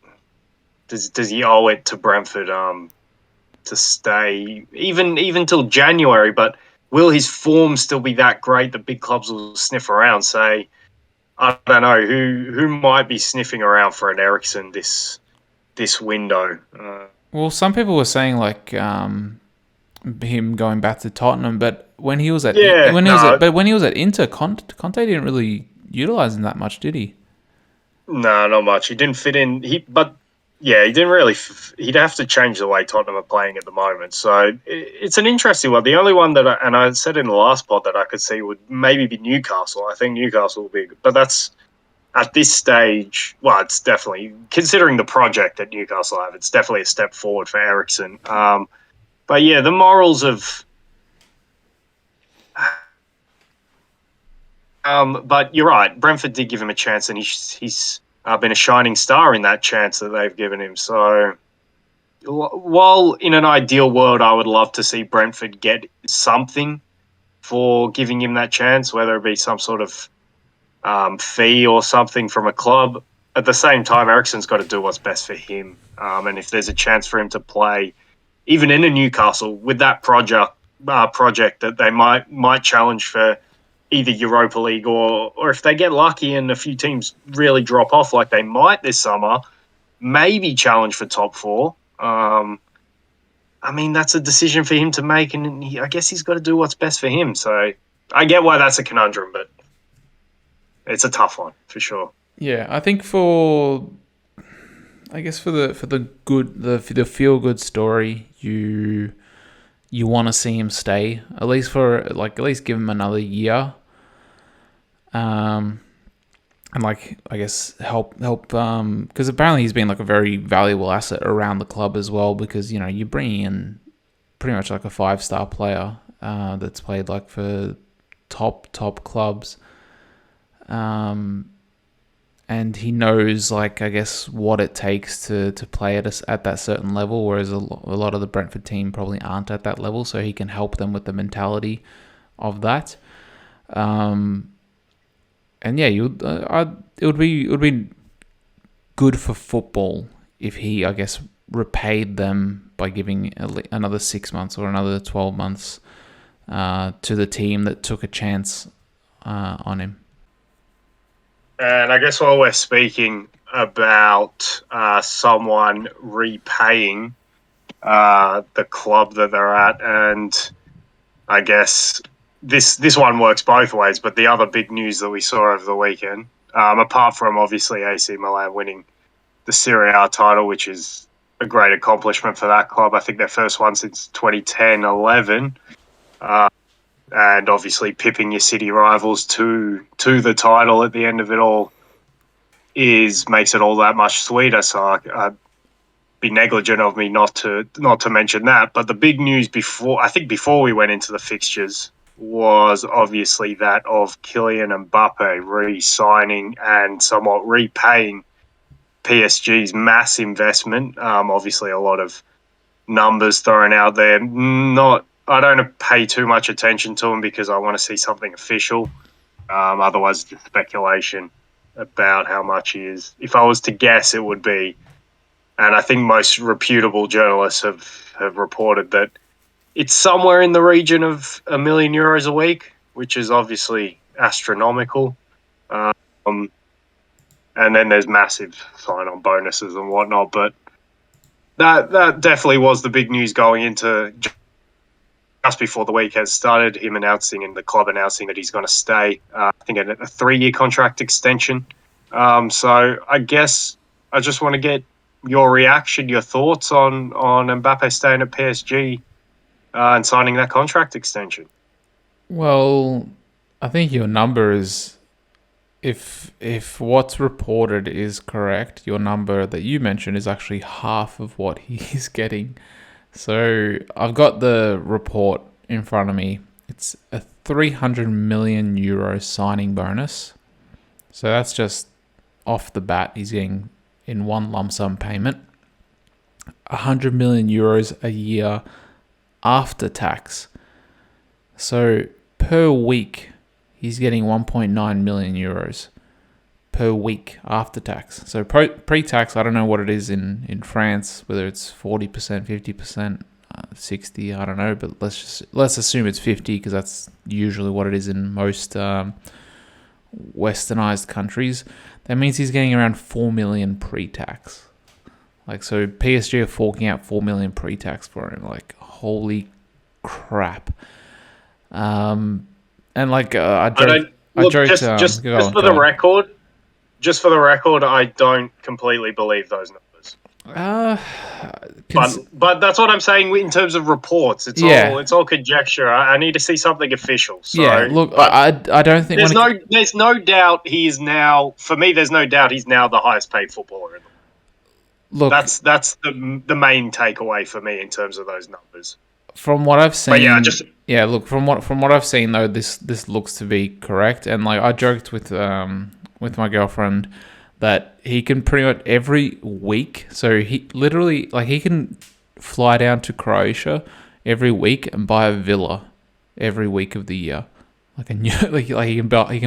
S1: does he owe it to Brentford to stay even till January? But will his form still be that great that big clubs will sniff around? Say, I don't know who might be sniffing around for an Ericsson this window.
S2: Well, some people were saying like him going back to Tottenham, but when he was at Inter, Conte didn't really utilize him that much, did he?
S1: No, not much. He didn't fit in. He didn't really. He'd have to change the way Tottenham are playing at the moment. So it's an interesting one. The only one that I said in the last pod that I could see would maybe be Newcastle. I think Newcastle will be, but that's at this stage. Well, it's definitely, considering the project that Newcastle have, it's definitely a step forward for Ericsson. But yeah, the morals of. But you're right. Brentford did give him a chance, and he's been a shining star in that chance that they've given him. So, while in an ideal world, I would love to see Brentford get something for giving him that chance, whether it be some sort of fee or something from a club. At the same time, Ericsson's got to do what's best for him. And if there's a chance for him to play, even in a Newcastle, with that project that they might challenge for either Europa League or if they get lucky and a few teams really drop off like they might this summer, maybe challenge for top four. I mean, that's a decision for him to make, and I guess he's got to do what's best for him. So I get why that's a conundrum, but it's a tough one for sure.
S2: Yeah, I think for the feel good story, you you want to see him stay at least give him another year. And I guess help because apparently he's been like a very valuable asset around the club as well, because you're bringing in pretty much like a 5-star player that's played like for top clubs, and he knows I guess what it takes to play at that certain level, whereas a lot of the Brentford team probably aren't at that level, so he can help them with the mentality of that. And yeah, it would be good for football if he, I guess, repaid them by giving another 6 months or another 12 months to the team that took a chance on him.
S1: And I guess while we're speaking about someone repaying the club that they're at, and I guess this one works both ways, but the other big news that we saw over the weekend, apart from obviously AC Milan winning the Serie A title, which is a great accomplishment for that club. I think their first one since 2010-11. And obviously pipping your city rivals to the title at the end of it all makes it all that much sweeter. So I'd be negligent of me not to mention that. But the big news before we went into the fixtures was obviously that of Kylian Mbappe re-signing and somewhat repaying PSG's mass investment. Obviously, a lot of numbers thrown out there. I don't pay too much attention to them because I want to see something official. Otherwise, just speculation about how much he is. If I was to guess, it would be, and I think most reputable journalists have reported that it's somewhere in the region of €1 million a week, which is obviously astronomical. And then there's massive sign-on bonuses and whatnot. But that definitely was the big news going into just before the week has started. Him announcing and the club announcing that he's going to stay. I think a 3-year contract extension. So I guess I just want to get your reaction, your thoughts on Mbappe staying at PSG and signing that contract extension.
S2: Well, I think your number is, if what's reported is correct, your number that you mentioned is actually half of what he's getting. So I've got the report in front of me. It's a €300 million signing bonus. So that's just off the bat. He's getting in one lump sum payment. €100 million a year after tax. So per week, he's getting €1.9 million per week after tax. So pre-tax, I don't know what it is in France, whether it's 40%, 50%, 60%, I don't know, but let's assume it's 50 because that's usually what it is in most westernized countries. That means he's getting around 4 million pre-tax. So PSG are forking out 4 million pre-tax for him. Holy crap. And I joked.
S1: Just for the record, I don't completely believe those numbers. But that's what I'm saying in terms of reports. It's all conjecture. I need to see something official. So,
S2: yeah, look, I don't think
S1: there's no doubt he is now. For me, there's no doubt he's now the highest paid footballer in the world. Look, that's the main takeaway for me in terms of those numbers.
S2: From what I've seen, from what I've seen though, this looks to be correct. And I joked with my girlfriend that he can pretty much every week. So he literally he can fly down to Croatia every week and buy a villa every week of the year. He can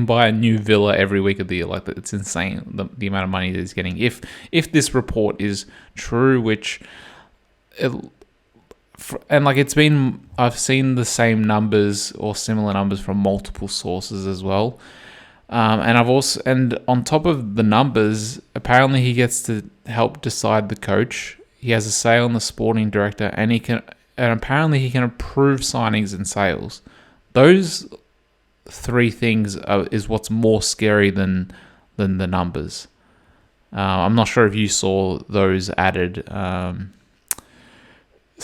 S2: buy a new villa every week of the year. It's insane the amount of money that he's getting. If this report is true, which I've seen the same numbers or similar numbers from multiple sources as well. And on top of the numbers, apparently he gets to help decide the coach. He has a say on the sporting director, and apparently he can approve signings and sales. Those 3 things is what's more scary than the numbers. I'm not sure if you saw those added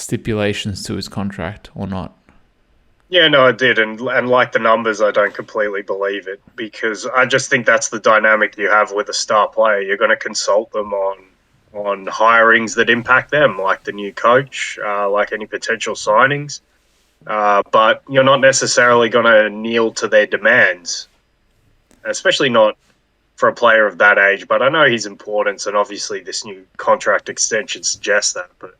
S2: stipulations to his contract or not.
S1: Yeah, no, I did, and like the numbers, I don't completely believe it because I just think that's the dynamic you have with a star player. You're going to consult them on hirings that impact them, like the new coach, like any potential signings. But you're not necessarily going to kneel to their demands, especially not for a player of that age. But I know his importance, and obviously this new contract extension suggests that. But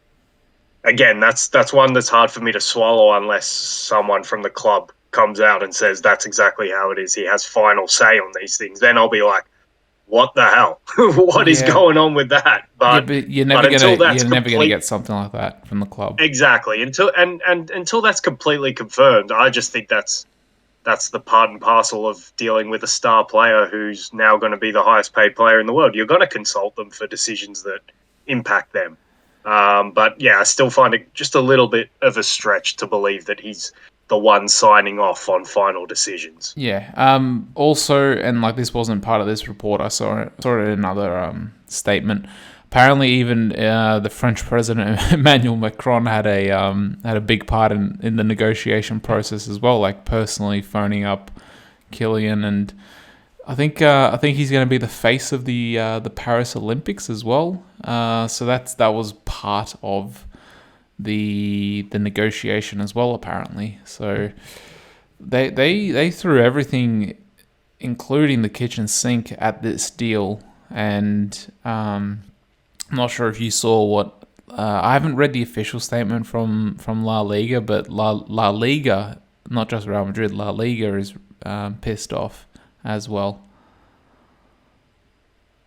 S1: again, that's one that's hard for me to swallow unless someone from the club comes out and says that's exactly how it is. He has final say on these things. Then I'll be like, what the hell? What is
S2: Yeah,
S1: going on with that?
S2: yeah,
S1: But
S2: but
S1: until that's
S2: you're never gonna
S1: complete,
S2: get something like that from the club.
S1: exactly, and until that's completely confirmed, I just think that's the part and parcel of dealing with a star player who's now going to be the highest paid player in the world. You're going to consult them for decisions that impact them. But yeah, I still find it just a little bit of a stretch to believe that he's the one signing off on final decisions.
S2: Yeah. Also, and like this wasn't part of this report, I saw it in another statement. Apparently, even the French president Emmanuel Macron had a big part in the negotiation process as well, like personally phoning up Kylian, and I think he's going to be the face of the Paris Olympics as well. So that was part of the negotiation as well, apparently. So they threw everything, including the kitchen sink, at this deal, and I'm not sure if you saw what. I haven't read the official statement from La Liga, but La Liga, not just Real Madrid, La Liga is pissed off as well.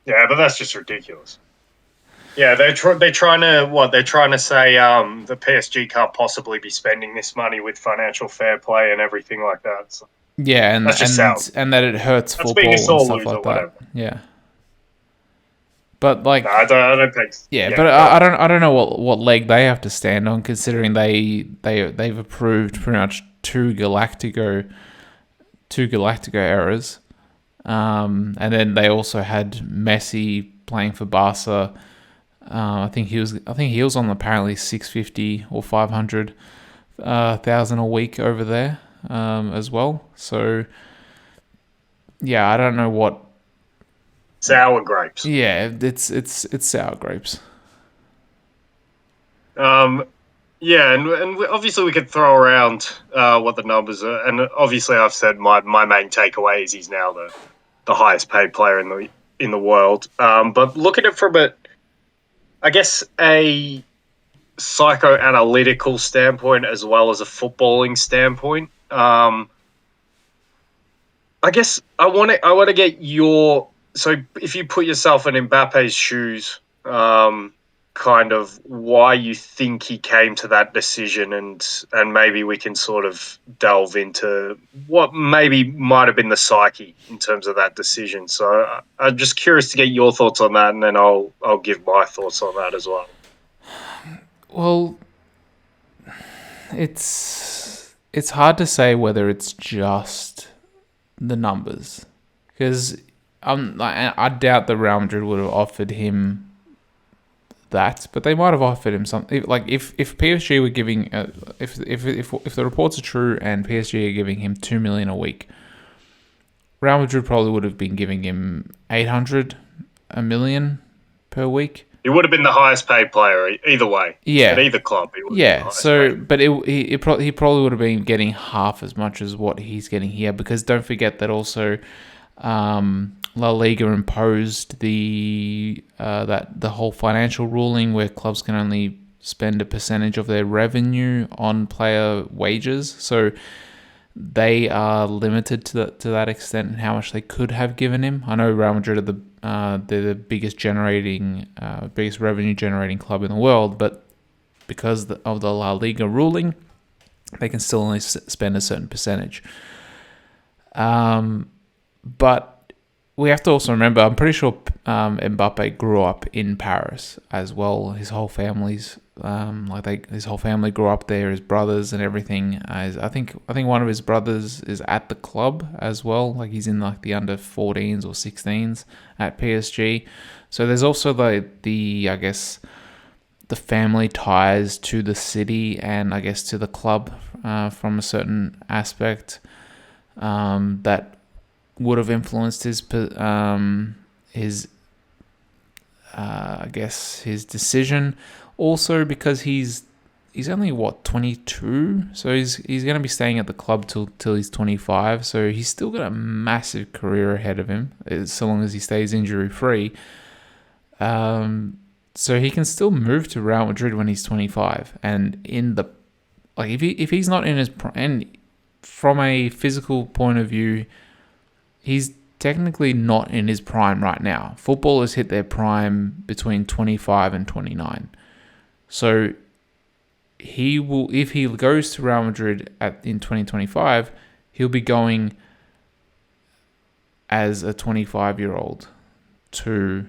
S1: Yeah, but that's just ridiculous. Yeah, they're trying to what? They're trying to say the PSG can't possibly be spending this money with financial fair play and everything like that. So
S2: Yeah,
S1: that's just sound.
S2: and that it hurts
S1: That's being a
S2: football and
S1: sore
S2: stuff
S1: loser,
S2: like
S1: whatever.
S2: that. Yeah, but like,
S1: No, I don't think.
S2: yeah,
S1: Yeah,
S2: but I don't know what leg they have to stand on, considering they've approved pretty much two Galactico errors, and then they also had Messi playing for Barca. I think he was on apparently 650 or 500,000 a week over there as well. So yeah, I don't know what.
S1: sour grapes.
S2: Yeah, it's sour grapes.
S1: Yeah, and obviously we could throw around what the numbers are, and obviously I've said my main takeaway is he's now the highest paid player in the world. But look at it from I guess a psychoanalytical standpoint as well as a footballing standpoint. I guess I want to get your, so if you put yourself in Mbappe's shoes, kind of why you think he came to that decision, and maybe we can sort of delve into what maybe might have been the psyche in terms of that decision. So I'm just curious to get your thoughts on that, and then I'll give my thoughts on that as well.
S2: Well, it's hard to say whether it's just the numbers, because I doubt that Real Madrid would have offered him that, but they might have offered him something. Like if PSG were giving, if the reports are true and PSG are giving him 2 million a week, Real Madrid probably would have been giving him 800, a million per week.
S1: He would have been the highest paid player either way.
S2: Yeah,
S1: at either club. He would have been the
S2: yeah.
S1: highest
S2: So,
S1: paid.
S2: but he probably would have been getting half as much as what he's getting here, because don't forget that also La Liga imposed the whole financial ruling where clubs can only spend a percentage of their revenue on player wages. So they are limited to that extent in how much they could have given him. I know Real Madrid are they're the biggest revenue generating club in the world, but because of the La Liga ruling, they can still only spend a certain percentage. But we have to also remember, I'm pretty sure Mbappe grew up in Paris as well. His whole family's his whole family grew up there. His brothers and everything. I think one of his brothers is at the club as well. Like he's in like the under 14s or 16s at PSG. So there's also the the family ties to the city and I guess to the club from a certain aspect that would have influenced his I guess his decision. Also because he's only 22, so he's going to be staying at the club till he's 25. So he's still got a massive career ahead of him, so long as he stays injury free. So he can still move to Real Madrid when he's 25, and if he's not in his prime, and from a physical point of view, he's technically not in his prime right now. Footballers hit their prime between 25 and 29. So he will, if he goes to Real Madrid in 2025, he'll be going as a 25-year-old to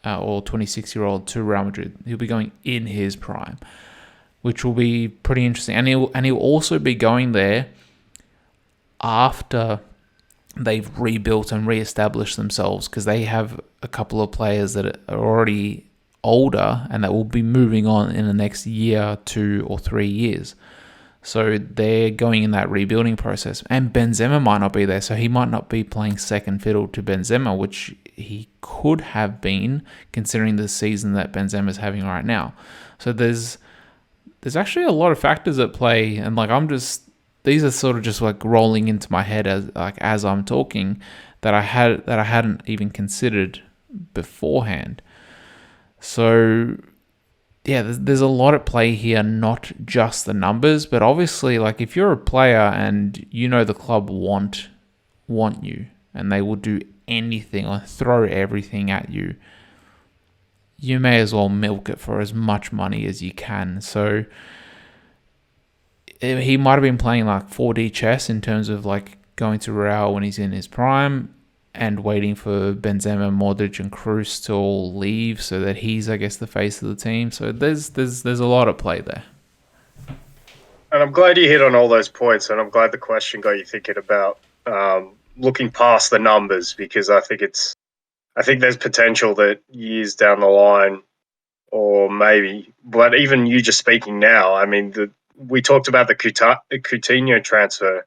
S2: or 26-year-old to Real Madrid. He'll be going in his prime, which will be pretty interesting. And he'll also be going there after they've rebuilt and reestablished themselves, because they have a couple of players that are already older and that will be moving on in the next year, 2 or 3 years. So they're going in that rebuilding process. And Benzema might not be there, so he might not be playing second fiddle to Benzema, which he could have been, considering the season that Benzema's having right now. So there's actually a lot of factors at play, and these are sort of just like rolling into my head as I'm talking that I hadn't even considered beforehand. So yeah, there's a lot at play here, not just the numbers, but obviously, like, if you're a player and you know the club want you and they will do anything or throw everything at you, you may as well milk it for as much money as you can. So he might have been playing like 4D chess in terms of like going to Real when he's in his prime and waiting for Benzema, Modric, and Kroos to all leave so that he's, I guess, the face of the team. So there's a lot at play there.
S1: And I'm glad you hit on all those points, and I'm glad the question got you thinking about looking past the numbers, because I think there's potential that years down the line, or maybe, but even you just speaking now, I mean, we talked about the Coutinho transfer.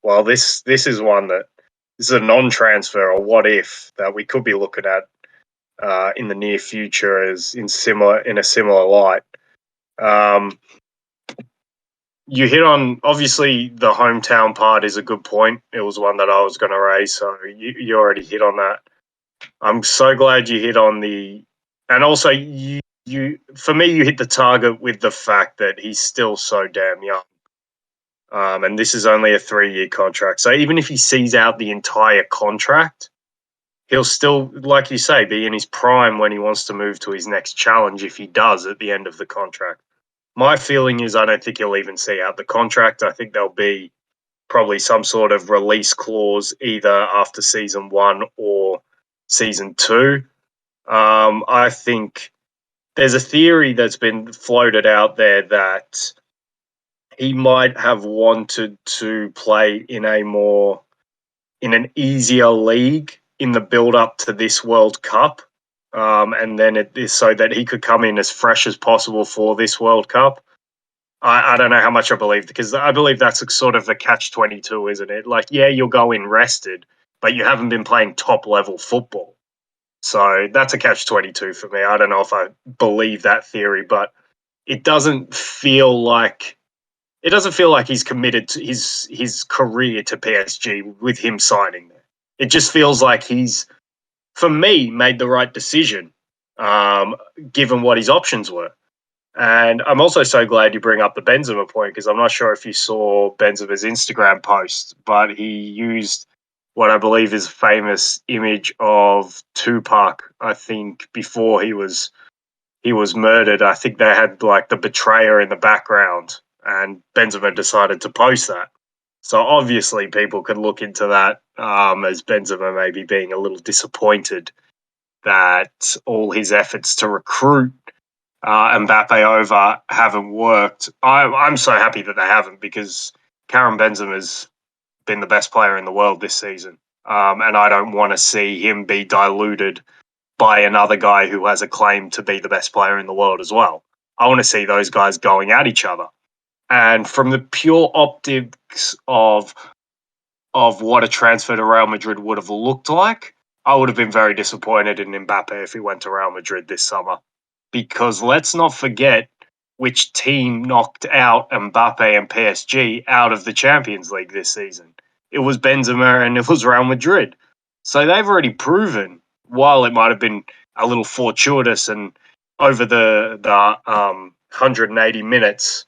S1: Well, this is one that this is a non-transfer, or what if, that we could be looking at in the near future as in a similar light. You hit on, obviously, the hometown part is a good point. It was one that I was going to raise, so you already hit on that. I'm so glad you hit on and also for me, you hit the target with the fact that he's still so damn young. And this is only a 3-year contract. So even if he sees out the entire contract, he'll still, like you say, be in his prime when he wants to move to his next challenge, if he does at the end of the contract. My feeling is I don't think he'll even see out the contract. I think there'll be probably some sort of release clause either after season 1 or season 2. I think there's a theory that's been floated out there that he might have wanted to play in an easier league in the build up to this World Cup, and then it is so that he could come in as fresh as possible for this World Cup. I don't know how much I believe, because I believe that's sort of a catch-22, isn't it? Like, yeah, you'll go in rested, but you haven't been playing top-level football. So that's a catch-22 for me. I don't know if I believe that theory, but it doesn't feel like he's committed to his career to PSG with him signing there. It just feels like he's, for me, made the right decision, given what his options were. And I'm also so glad you bring up the Benzema point, because I'm not sure if you saw Benzema's Instagram post, but he used what I believe is a famous image of Tupac, I think, before he was murdered. I think they had like the betrayer in the background, and Benzema decided to post that. So obviously people could look into that as Benzema maybe being a little disappointed that all his efforts to recruit Mbappe over haven't worked. I'm so happy that they haven't, because Karim Benzema's been the best player in the world this season. And I don't want to see him be diluted by another guy who has a claim to be the best player in the world as well. I want to see those guys going at each other. And from the pure optics of what a transfer to Real Madrid would have looked like, I would have been very disappointed in Mbappe if he went to Real Madrid this summer. Because let's not forget which team knocked out Mbappe and PSG out of the Champions League this season. It was Benzema and it was Real Madrid. So they've already proven, while it might have been a little fortuitous and over the 180 minutes,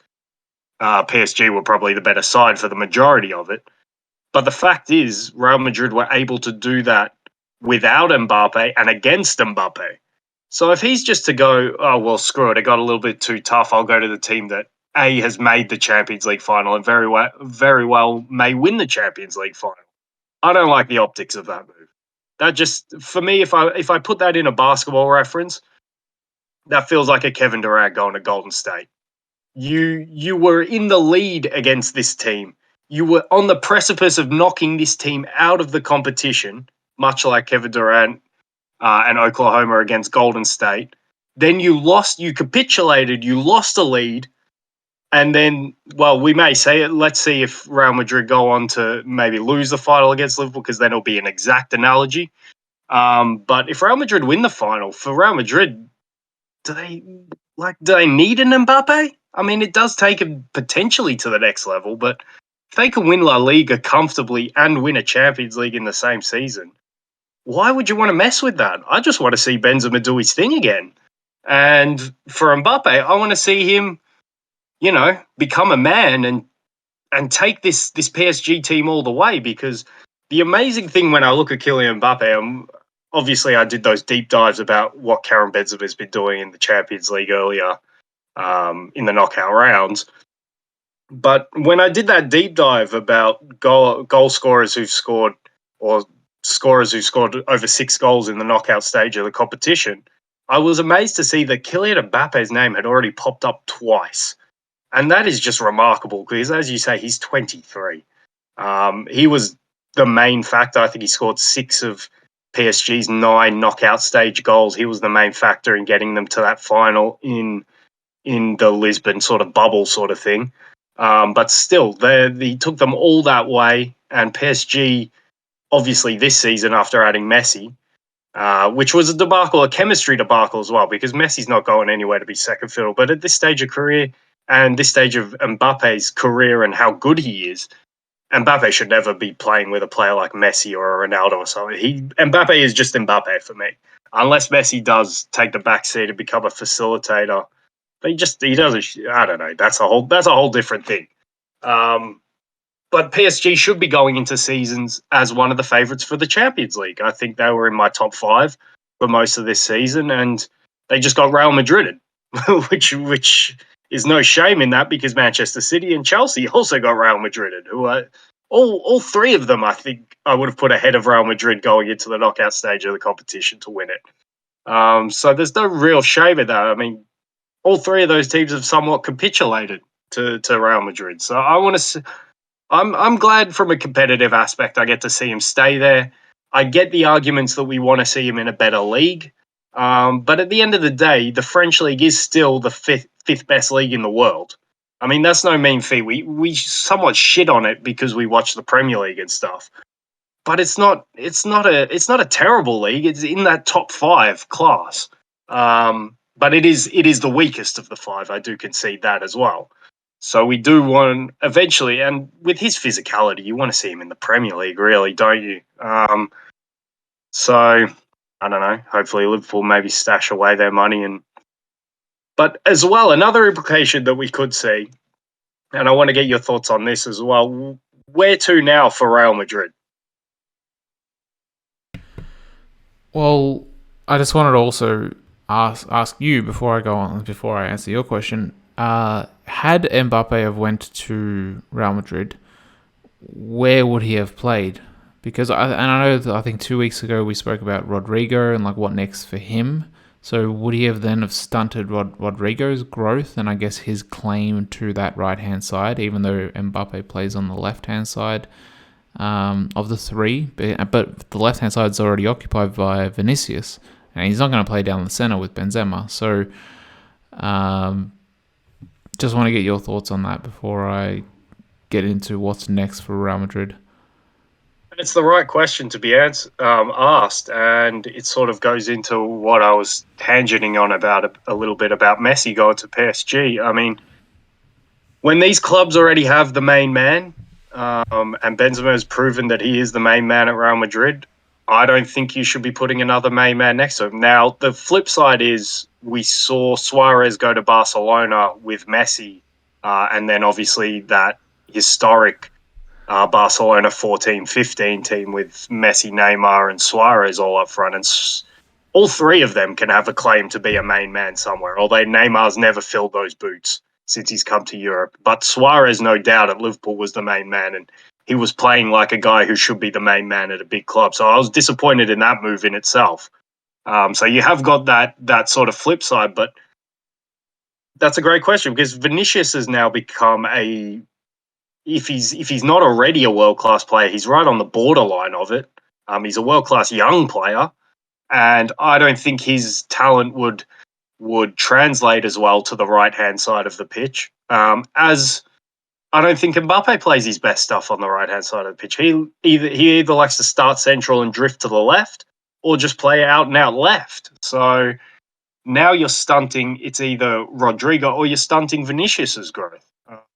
S1: PSG were probably the better side for the majority of it. But the fact is, Real Madrid were able to do that without Mbappe and against Mbappe. So if he's just to go, oh, well, screw it, it got a little bit too tough, I'll go to the team that A, has made the Champions League final and very well may win the Champions League final. I don't like the optics of that move. That just, for me, if I put that in a basketball reference, that feels like a Kevin Durant going to Golden State. You were in the lead against this team. You were on the precipice of knocking this team out of the competition, much like Kevin Durant and Oklahoma against Golden State. Then you lost, you capitulated, you lost a lead. And then, well, we may say it. Let's see if Real Madrid go on to maybe lose the final against Liverpool, because then it'll be an exact analogy. But if Real Madrid win the final, for Real Madrid, do they need an Mbappe? I mean, it does take him potentially to the next level, but if they can win La Liga comfortably and win a Champions League in the same season, why would you want to mess with that? I just want to see Benzema do his thing again. And for Mbappe, I want to see him, become a man and take this PSG team all the way, because the amazing thing when I look at Kylian Mbappe, obviously I did those deep dives about what Karim Benzema has been doing in the Champions League earlier in the knockout rounds. But when I did that deep dive about goal scorers who've scored, or scorers who scored over 6 goals in the knockout stage of the competition, I was amazed to see that Kylian Mbappe's name had already popped up twice. And that is just remarkable because, as you say, he's 23. He was the main factor. I think he scored 6 of PSG's 9 knockout stage goals. He was the main factor in getting them to that final in the Lisbon sort of bubble sort of thing. But still, he took them all that way. And PSG, obviously this season after adding Messi, which was a debacle, a chemistry debacle as well, because Messi's not going anywhere to be second fiddle. But at this stage of career and this stage of Mbappe's career and how good he is, Mbappe should never be playing with a player like Messi or a Ronaldo or something. Mbappe is just Mbappe for me. Unless Messi does take the backseat and become a facilitator. But he doesn't. I don't know. That's a whole different thing. But PSG should be going into seasons as one of the favourites for the Champions League. I think they were in my top 5 for most of this season, and they just got Real Madrid, which is no shame in that, because Manchester City and Chelsea also got Real Madrid, who are all 3 of them. I think I would have put ahead of Real Madrid going into the knockout stage of the competition to win it. So there's no real shame in that. I mean, all 3 of those teams have somewhat capitulated to Real Madrid. So I want to. I'm glad from a competitive aspect I get to see him stay there. I get the arguments that we want to see him in a better league. But at the end of the day, the French league is still the fifth best league in the world. I mean, that's no mean feat. We somewhat shit on it because we watch the Premier League and stuff. But it's not a terrible league. It's in that top 5 class. But it is the weakest of the 5. I do concede that as well. So we do want eventually, and with his physicality, you want to see him in the Premier League, really, don't you? So I don't know. Hopefully, Liverpool maybe stash away their money, but as well, another implication that we could see, and I want to get your thoughts on this as well. Where to now for Real Madrid?
S2: Well, I just wanted to also ask you before I answer your question. Had Mbappe have went to Real Madrid, where would he have played? Because I think 2 weeks ago we spoke about Rodrigo and like what next for him. So would he have then have stunted Rodrigo's growth and I guess his claim to that right hand side, even though Mbappe plays on the left hand side of the 3, but the left hand side is already occupied by Vinicius, and he's not going to play down the center with Benzema. So Just want to get your thoughts on that before I get into what's next for Real Madrid.
S1: It's the right question to be asked, and it sort of goes into what I was tangenting on about a little bit about Messi going to PSG. I mean, when these clubs already have the main man, and Benzema has proven that he is the main man at Real Madrid, I don't think you should be putting another main man next to him. Now, the flip side is we saw Suarez go to Barcelona with Messi, and then obviously that historic Barcelona 14-15 team with Messi, Neymar, and Suarez all up front. And all three of them can have a claim to be a main man somewhere, although Neymar's never filled those boots since he's come to Europe. But Suarez, no doubt, at Liverpool was the main man, and he was playing like a guy who should be the main man at a big club. So I was disappointed in that move in itself. So you have got that sort of flip side, but that's a great question because Vinicius has now become if he's not already a world class player, he's right on the borderline of it. He's a world class young player, and I don't think his talent would translate as well to the right hand side of the pitch. As I don't think Mbappe plays his best stuff on the right hand side of the pitch. He either likes to start central and drift to the left, or just play out and out left. So now you're stunting. It's either Rodrigo or you're stunting Vinicius's growth,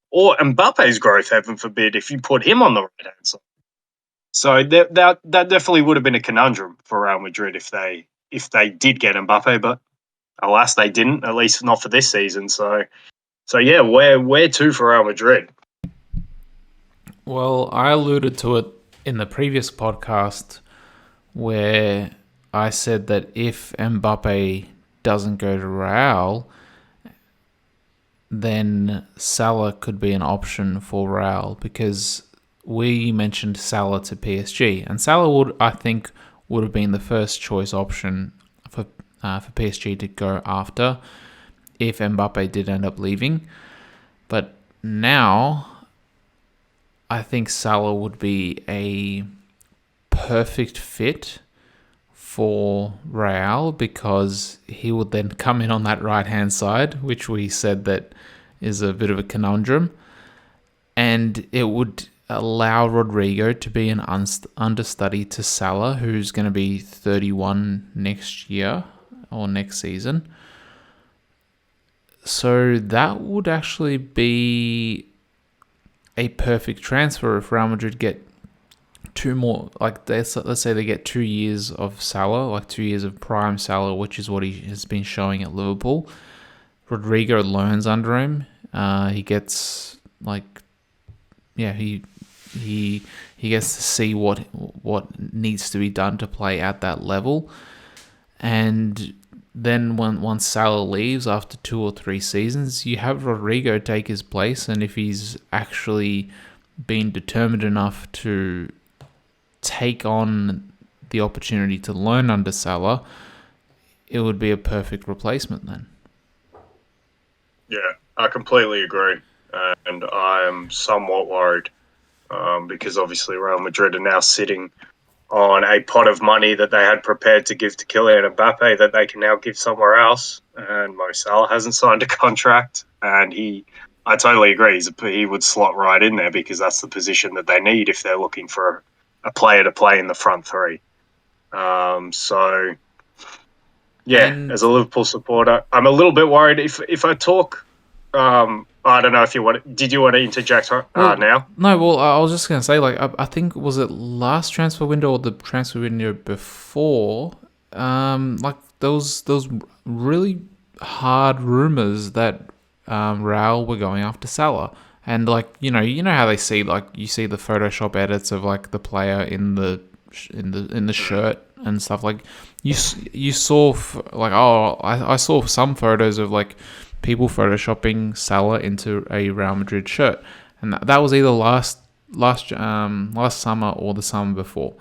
S1: or Mbappe's growth, heaven forbid, if you put him on the right hand side. So that definitely would have been a conundrum for Real Madrid if they did get Mbappe, but alas, they didn't. At least not for this season. So yeah, where to for Real Madrid?
S2: Well, I alluded to it in the previous podcast where I said that if Mbappe doesn't go to Real, then Salah could be an option for Real because we mentioned Salah to PSG, and Salah I think would have been the first choice option for PSG to go after if Mbappe did end up leaving. But now I think Salah would be a perfect fit for Real because he would then come in on that right-hand side, which we said that is a bit of a conundrum. And it would allow Rodrigo to be an understudy to Salah, who's going to be 31 next year or next season. So that would actually be a perfect transfer if Real Madrid get two more, like let's say they get 2 years of Salah, like 2 years of prime Salah, which is what he has been showing at Liverpool. Rodrigo learns under him. He gets he gets to see what needs to be done to play at that level, and then once Salah leaves after 2 or 3 seasons, you have Rodrigo take his place, and if he's actually been determined enough to take on the opportunity to learn under Salah, it would be a perfect replacement then.
S1: Yeah, I completely agree, and I am somewhat worried because obviously Real Madrid are now sitting on a pot of money that they had prepared to give to Kylian Mbappe that they can now give somewhere else. And Mo Salah hasn't signed a contract, and I totally agree, he would slot right in there because that's the position that they need if they're looking for a player to play in the front three. So, yeah, as a Liverpool supporter, I'm a little bit worried. If I talk, I don't know if did you want to interject now?
S2: No, well, I was just going to say, I think, was it last transfer window or the transfer window before, those really hard rumours that Real were going after Salah. And, you know how they see, you see the Photoshop edits of, the player in the shirt and stuff. You saw, I saw some photos of, people photoshopping Salah into a Real Madrid shirt, and that was either last summer or the summer before.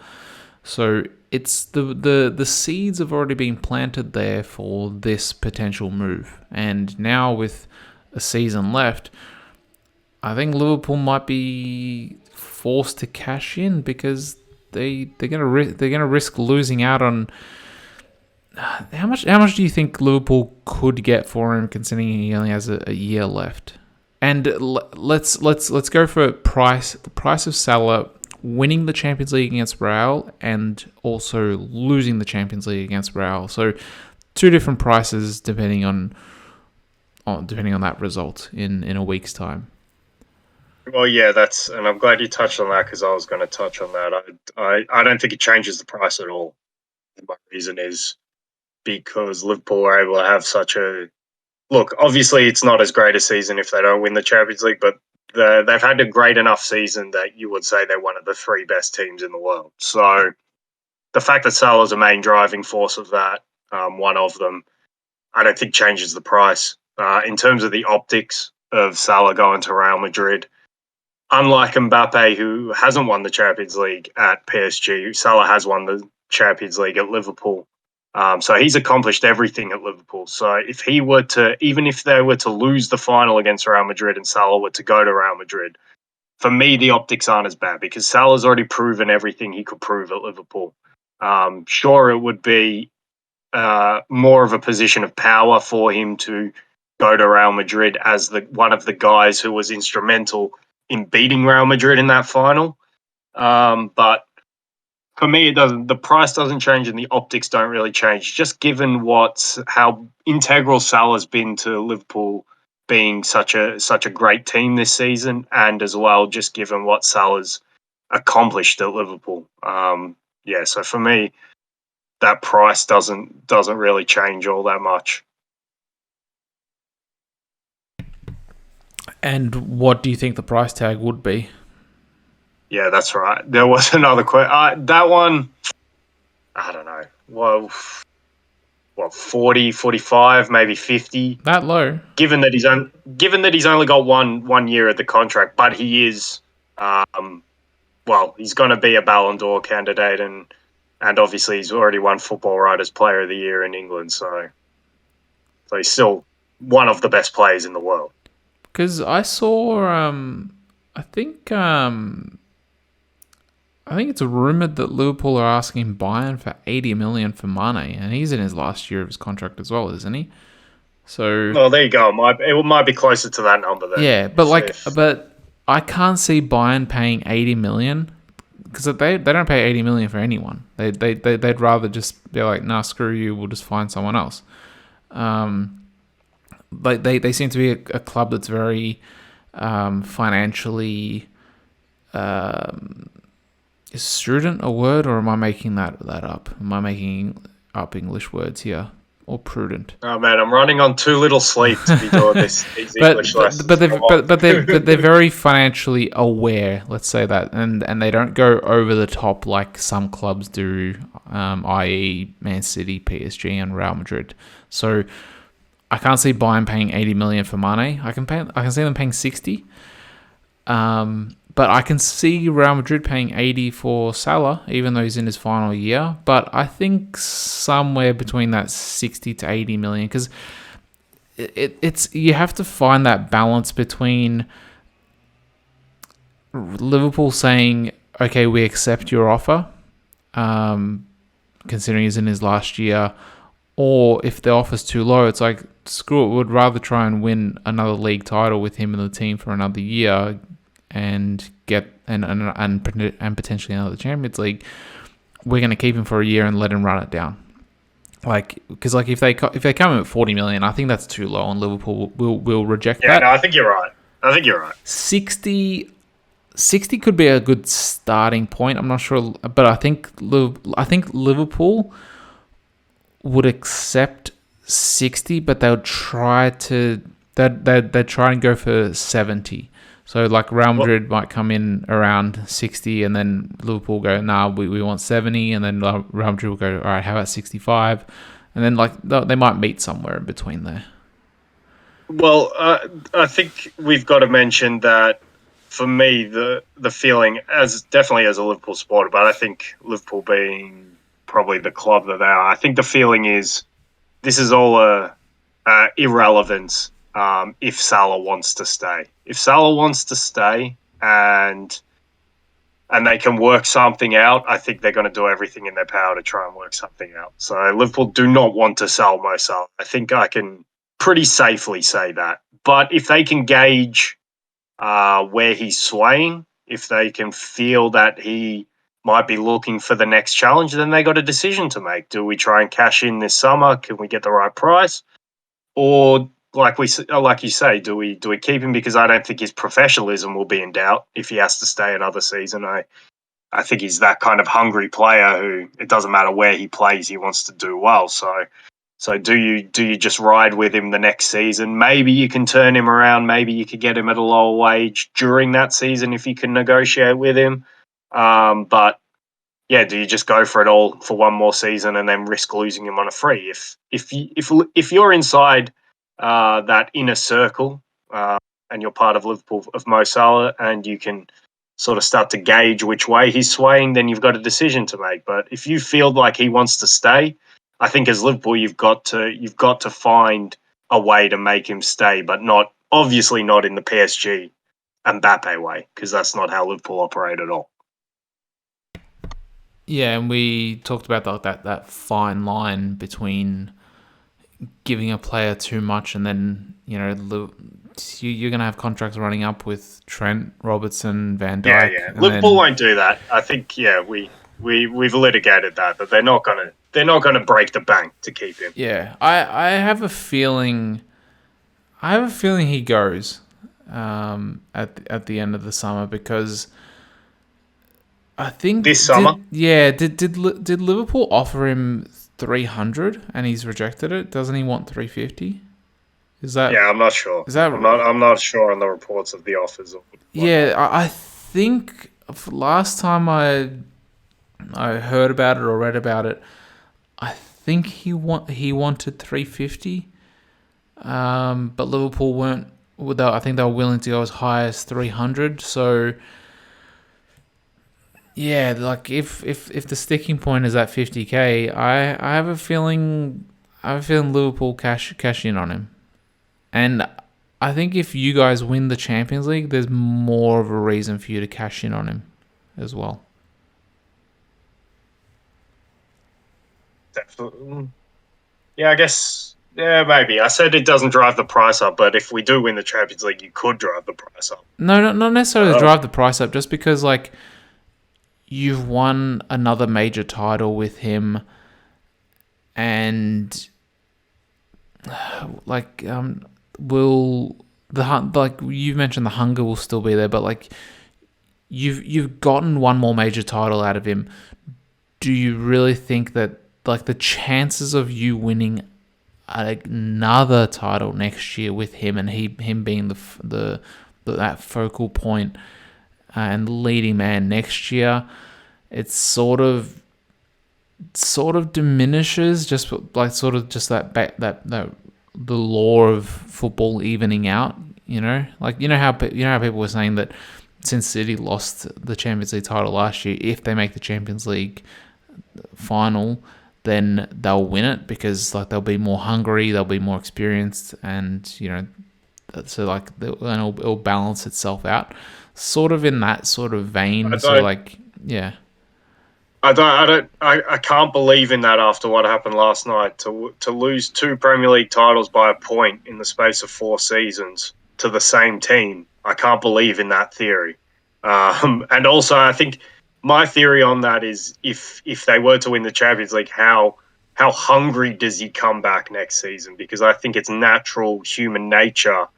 S2: So it's the seeds have already been planted there for this potential move, and now with a season left, I think Liverpool might be forced to cash in because they're gonna risk losing out on How much do you think Liverpool could get for him, considering he only has a year left? And let's go for price. The price of Salah winning the Champions League against Real and also losing the Champions League against Real. So two different prices depending on that result in a week's time.
S1: Well, yeah, and I'm glad you touched on that because I was going to touch on that. I don't think it changes the price at all. My reason is because Liverpool are able to have such a look. Obviously, it's not as great a season if they don't win the Champions League, but they've had a great enough season that you would say they're one of the three best teams in the world. So the fact that Salah's a main driving force of that, one of them, I don't think changes the price. In terms of the optics of Salah going to Real Madrid, unlike Mbappe, who hasn't won the Champions League at PSG, Salah has won the Champions League at Liverpool. So he's accomplished everything at Liverpool. So if he were to, even if they were to lose the final against Real Madrid and Salah were to go to Real Madrid, for me, the optics aren't as bad because Salah's already proven everything he could prove at Liverpool. Sure, it would be more of a position of power for him to go to Real Madrid as one of the guys who was instrumental in beating Real Madrid in that final. But for me, it doesn't. The price doesn't change, and the optics don't really change. Just given how integral Salah's been to Liverpool being such a great team this season, and as well, just given what Salah's accomplished at Liverpool. Yeah, so for me, that price doesn't really change all that much.
S2: And what do you think the price tag would be?
S1: Yeah, that's right. There was another question. That one, I don't know. Well, what 40, 45, maybe 50.
S2: That low?
S1: Given that he's only got one year of the contract, but he is, he's going to be a Ballon d'Or candidate, and obviously he's already won Football Writers Player of the Year in England, so he's still one of the best players in the world.
S2: Because I saw, I think it's rumoured that Liverpool are asking Bayern for 80 million for Mane, and he's in his last year of his contract as well, isn't he? So,
S1: well, there you go. It might be closer to that number then.
S2: Yeah, but I can't see Bayern paying 80 million because they don't pay 80 million for anyone. They'd rather just be like, nah, screw you, we'll just find someone else. Like they seem to be a club that's very financially. Is student a word, or am I making that up? Am I making up English words here? Or prudent?
S1: Oh man, I'm running on too little sleep to be doing these English lessons.
S2: But they're very financially aware. Let's say that, and they don't go over the top like some clubs do, i.e., Man City, PSG, and Real Madrid. So I can't see Bayern paying 80 million for Mane. I can see them paying 60. But I can see Real Madrid paying 80 for Salah, even though he's in his final year. But I think somewhere between that 60 to 80 million, because it's you have to find that balance between Liverpool saying, okay, we accept your offer, considering he's in his last year, or if the offer's too low, it's like, screw it, we'd rather try and win another league title with him in the team for another year and get and potentially another Champions League. We're going to keep him for a year and let him run it down. Because if they come in at 40 million, I think that's too low, and Liverpool will reject that.
S1: Yeah, no, I think you're right.
S2: 60 could be a good starting point. I'm not sure, but I think Liverpool would accept 60, but they'd try and go for 70. So like Real Madrid might come in around 60, and then Liverpool go, nah, we want 70, and then Real Madrid will go, all right, how about 65? And then they might meet somewhere in between there.
S1: Well, I think we've got to mention that for me, the feeling, definitely as a Liverpool supporter, but I think Liverpool being probably the club that they are, I think the feeling is this is all irrelevance. If Salah wants to stay. If Salah wants to stay and and they can work something out, I think they're going to do everything in their power to try and work something out. So Liverpool do not want to sell Mo Salah. I think I can pretty safely say that. But if they can gauge where he's swaying, if they can feel that he might be looking for the next challenge, then they got a decision to make. Do we try and cash in this summer? Can we get the right price? Or like you say, do we keep him, because I don't think his professionalism will be in doubt if he has to stay another season. I think he's that kind of hungry player who, it doesn't matter where he plays, he wants to do well. So do you just ride with him the next season? Maybe you can turn him around. Maybe you could get him at a lower wage during that season if you can negotiate with him. But yeah, do you just go for it all for one more season and then risk losing him on a free? If you're inside that inner circle and you're part of Liverpool, of Mo Salah, and you can sort of start to gauge which way he's swaying, then you've got a decision to make. But if you feel like he wants to stay, I think as Liverpool you've got to find a way to make him stay, but obviously not in the PSG Mbappe way, because that's not how Liverpool operate at all.
S2: Yeah, and we talked about that fine line between giving a player too much, and then you're going to have contracts running up with Trent, Robertson, Van Dijk.
S1: Yeah. Liverpool won't do that. I think we've litigated that they're not gonna break the bank to keep him.
S2: Yeah, I have a feeling. He goes at the end of the summer, because I think
S1: this summer.
S2: Did Liverpool offer him 300 and he's rejected it? Doesn't he want 350? Is that?
S1: Yeah, I'm not sure. I'm not sure on the reports of the offers.
S2: Yeah, I think last time I heard about it or read about it, I think he wanted 350. But Liverpool weren't. I think they were willing to go as high as 300. So yeah, like if the sticking point is at 50k, I have a feeling Liverpool cash in on him. And I think if you guys win the Champions League, there's more of a reason for you to cash in on him as well.
S1: Definitely. Yeah, I guess. Yeah, maybe. I said it doesn't drive the price up, but if we do win the Champions League, you could drive the price up.
S2: No, not necessarily to drive the price up, just because like you've won another major title with him, and like will like you mentioned, the hunger will still be there, but like you've gotten one more major title out of him. Do you really think that like the chances of you winning another title next year with him, and him being that focal point and leading man next year, it sort of diminishes just like that the law of football evening out, like how people were saying that since City lost the Champions League title last year, if they make the Champions League final, then they'll win it, because like they'll be more hungry, they'll be more experienced, and so like it'll balance itself out, sort of in that sort of vein. So like, yeah.
S1: I can't believe in that after what happened last night, to lose 2 Premier League titles by a point in the space of 4 seasons to the same team. I can't believe in that theory. And also, I think my theory on that is if they were to win the Champions League, how hungry does he come back next season? Because I think it's natural human nature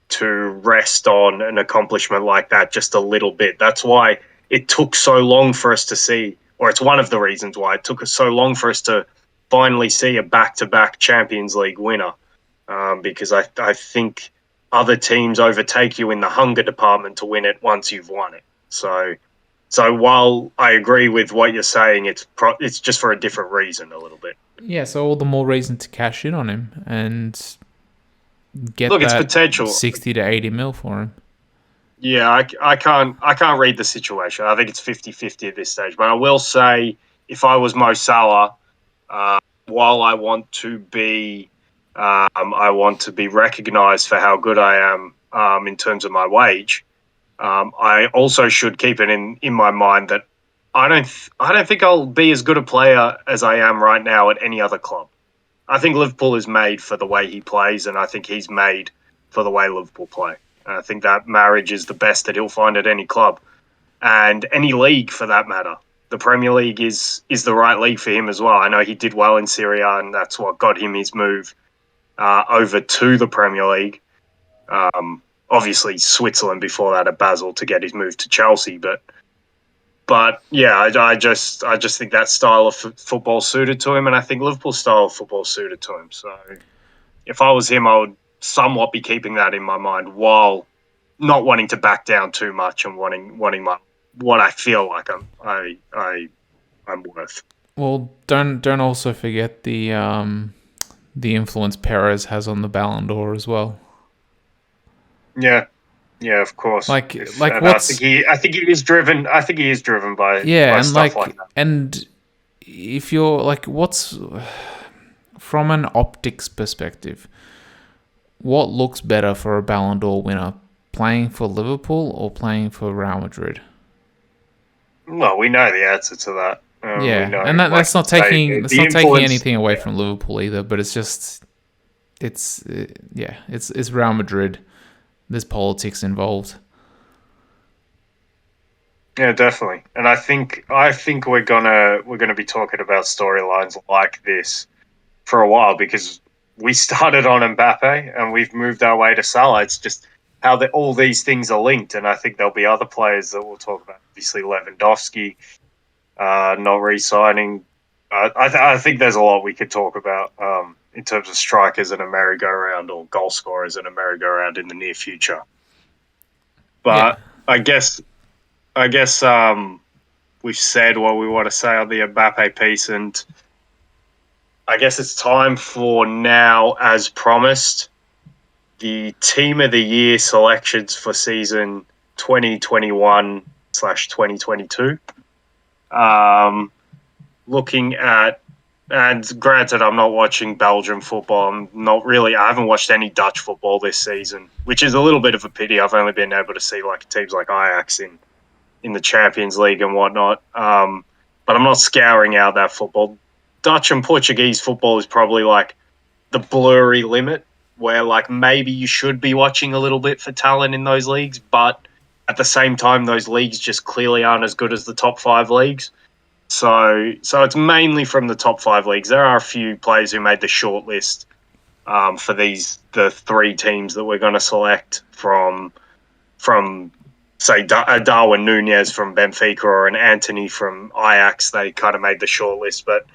S1: to rest on an accomplishment like that just a little bit. That's why it took so long for us to see, or it's one of the reasons why it took us so long for us to finally see a back-to-back Champions League winner, because I think other teams overtake you in the hunger department to win it once you've won it. So while I agree with what you're saying, it's just for a different reason a little bit.
S2: Yeah, so all the more reason to cash in on him and get
S1: it's potential
S2: 60 to 80 mil for him.
S1: Yeah, I can't read the situation. I think it's 50-50 at this stage. But I will say, if I was Mo Salah, while I want to be recognised for how good I am in terms of my wage, I also should keep it in my mind that I don't think I'll be as good a player as I am right now at any other club. I think Liverpool is made for the way he plays, and I think he's made for the way Liverpool play. And I think that marriage is the best that he'll find at any club and any league for that matter. The Premier League is the right league for him as well. I know he did well in Serie A, and that's what got him his move over to the Premier League. Obviously, Switzerland before that at Basel to get his move to Chelsea, but yeah, I just think that style of football suited to him, and I think Liverpool's style of football suited to him. So if I was him, I would somewhat be keeping that in my mind while not wanting to back down too much and wanting my what I feel like I'm worth.
S2: Well, don't also forget the influence Perez has on the Ballon d'Or as well.
S1: Yeah, yeah, of course.
S2: Like
S1: And
S2: what's
S1: I think he is driven. I think he is driven by
S2: and
S1: stuff like that.
S2: and if you're like, what's from an optics perspective, what looks better for a Ballon d'Or winner, playing for Liverpool or playing for Real Madrid?
S1: Well, we know the answer to that.
S2: Yeah,
S1: we know,
S2: and that's not taking anything away
S1: yeah.
S2: from Liverpool either. But it's Real Madrid. There's politics involved.
S1: Yeah, definitely. And I think we're gonna be talking about storylines like this for a while because we started on Mbappe and we've moved our way to Salah. It's just how all these things are linked, and I think there'll be other players that we'll talk about. Obviously, Lewandowski not re-signing. I think there's a lot we could talk about in terms of strikers in a merry-go-round or goal scorers in a merry-go-round in the near future. But
S2: Yeah.
S1: I guess we've said what we want to say on the Mbappe piece, and I guess it's time for now, as promised, the Team of the Year selections for season 2021/2022. Looking at, and granted, I'm not watching Belgian football. I haven't watched any Dutch football this season, which is a little bit of a pity. I've only been able to see like teams like Ajax in the Champions League and whatnot. But I'm not scouring out that football. Dutch and Portuguese football is probably like the blurry limit where like maybe you should be watching a little bit for talent in those leagues, but at the same time, those leagues just clearly aren't as good as the top 5 leagues. So it's mainly from the top 5 leagues. There are a few players who made the short list for the 3 teams that we're going to select from say Darwin Nunez from Benfica or an Anthony from Ajax. They kind of made the short list, but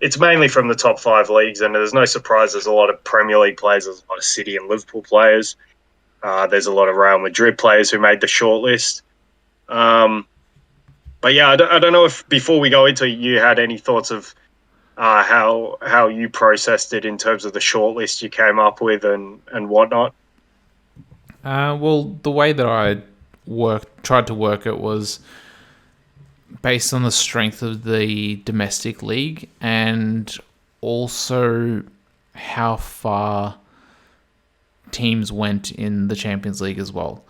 S1: it's mainly from the top 5 leagues, and there's no surprise. There's a lot of Premier League players, there's a lot of City and Liverpool players. There's a lot of Real Madrid players who made the short list. But yeah, I don't know if before we go into it, you had any thoughts of how you processed it in terms of the short list you came up with and whatnot.
S2: Well, the way that I tried to work it was based on the strength of the domestic league and also how far teams went in the Champions League as well.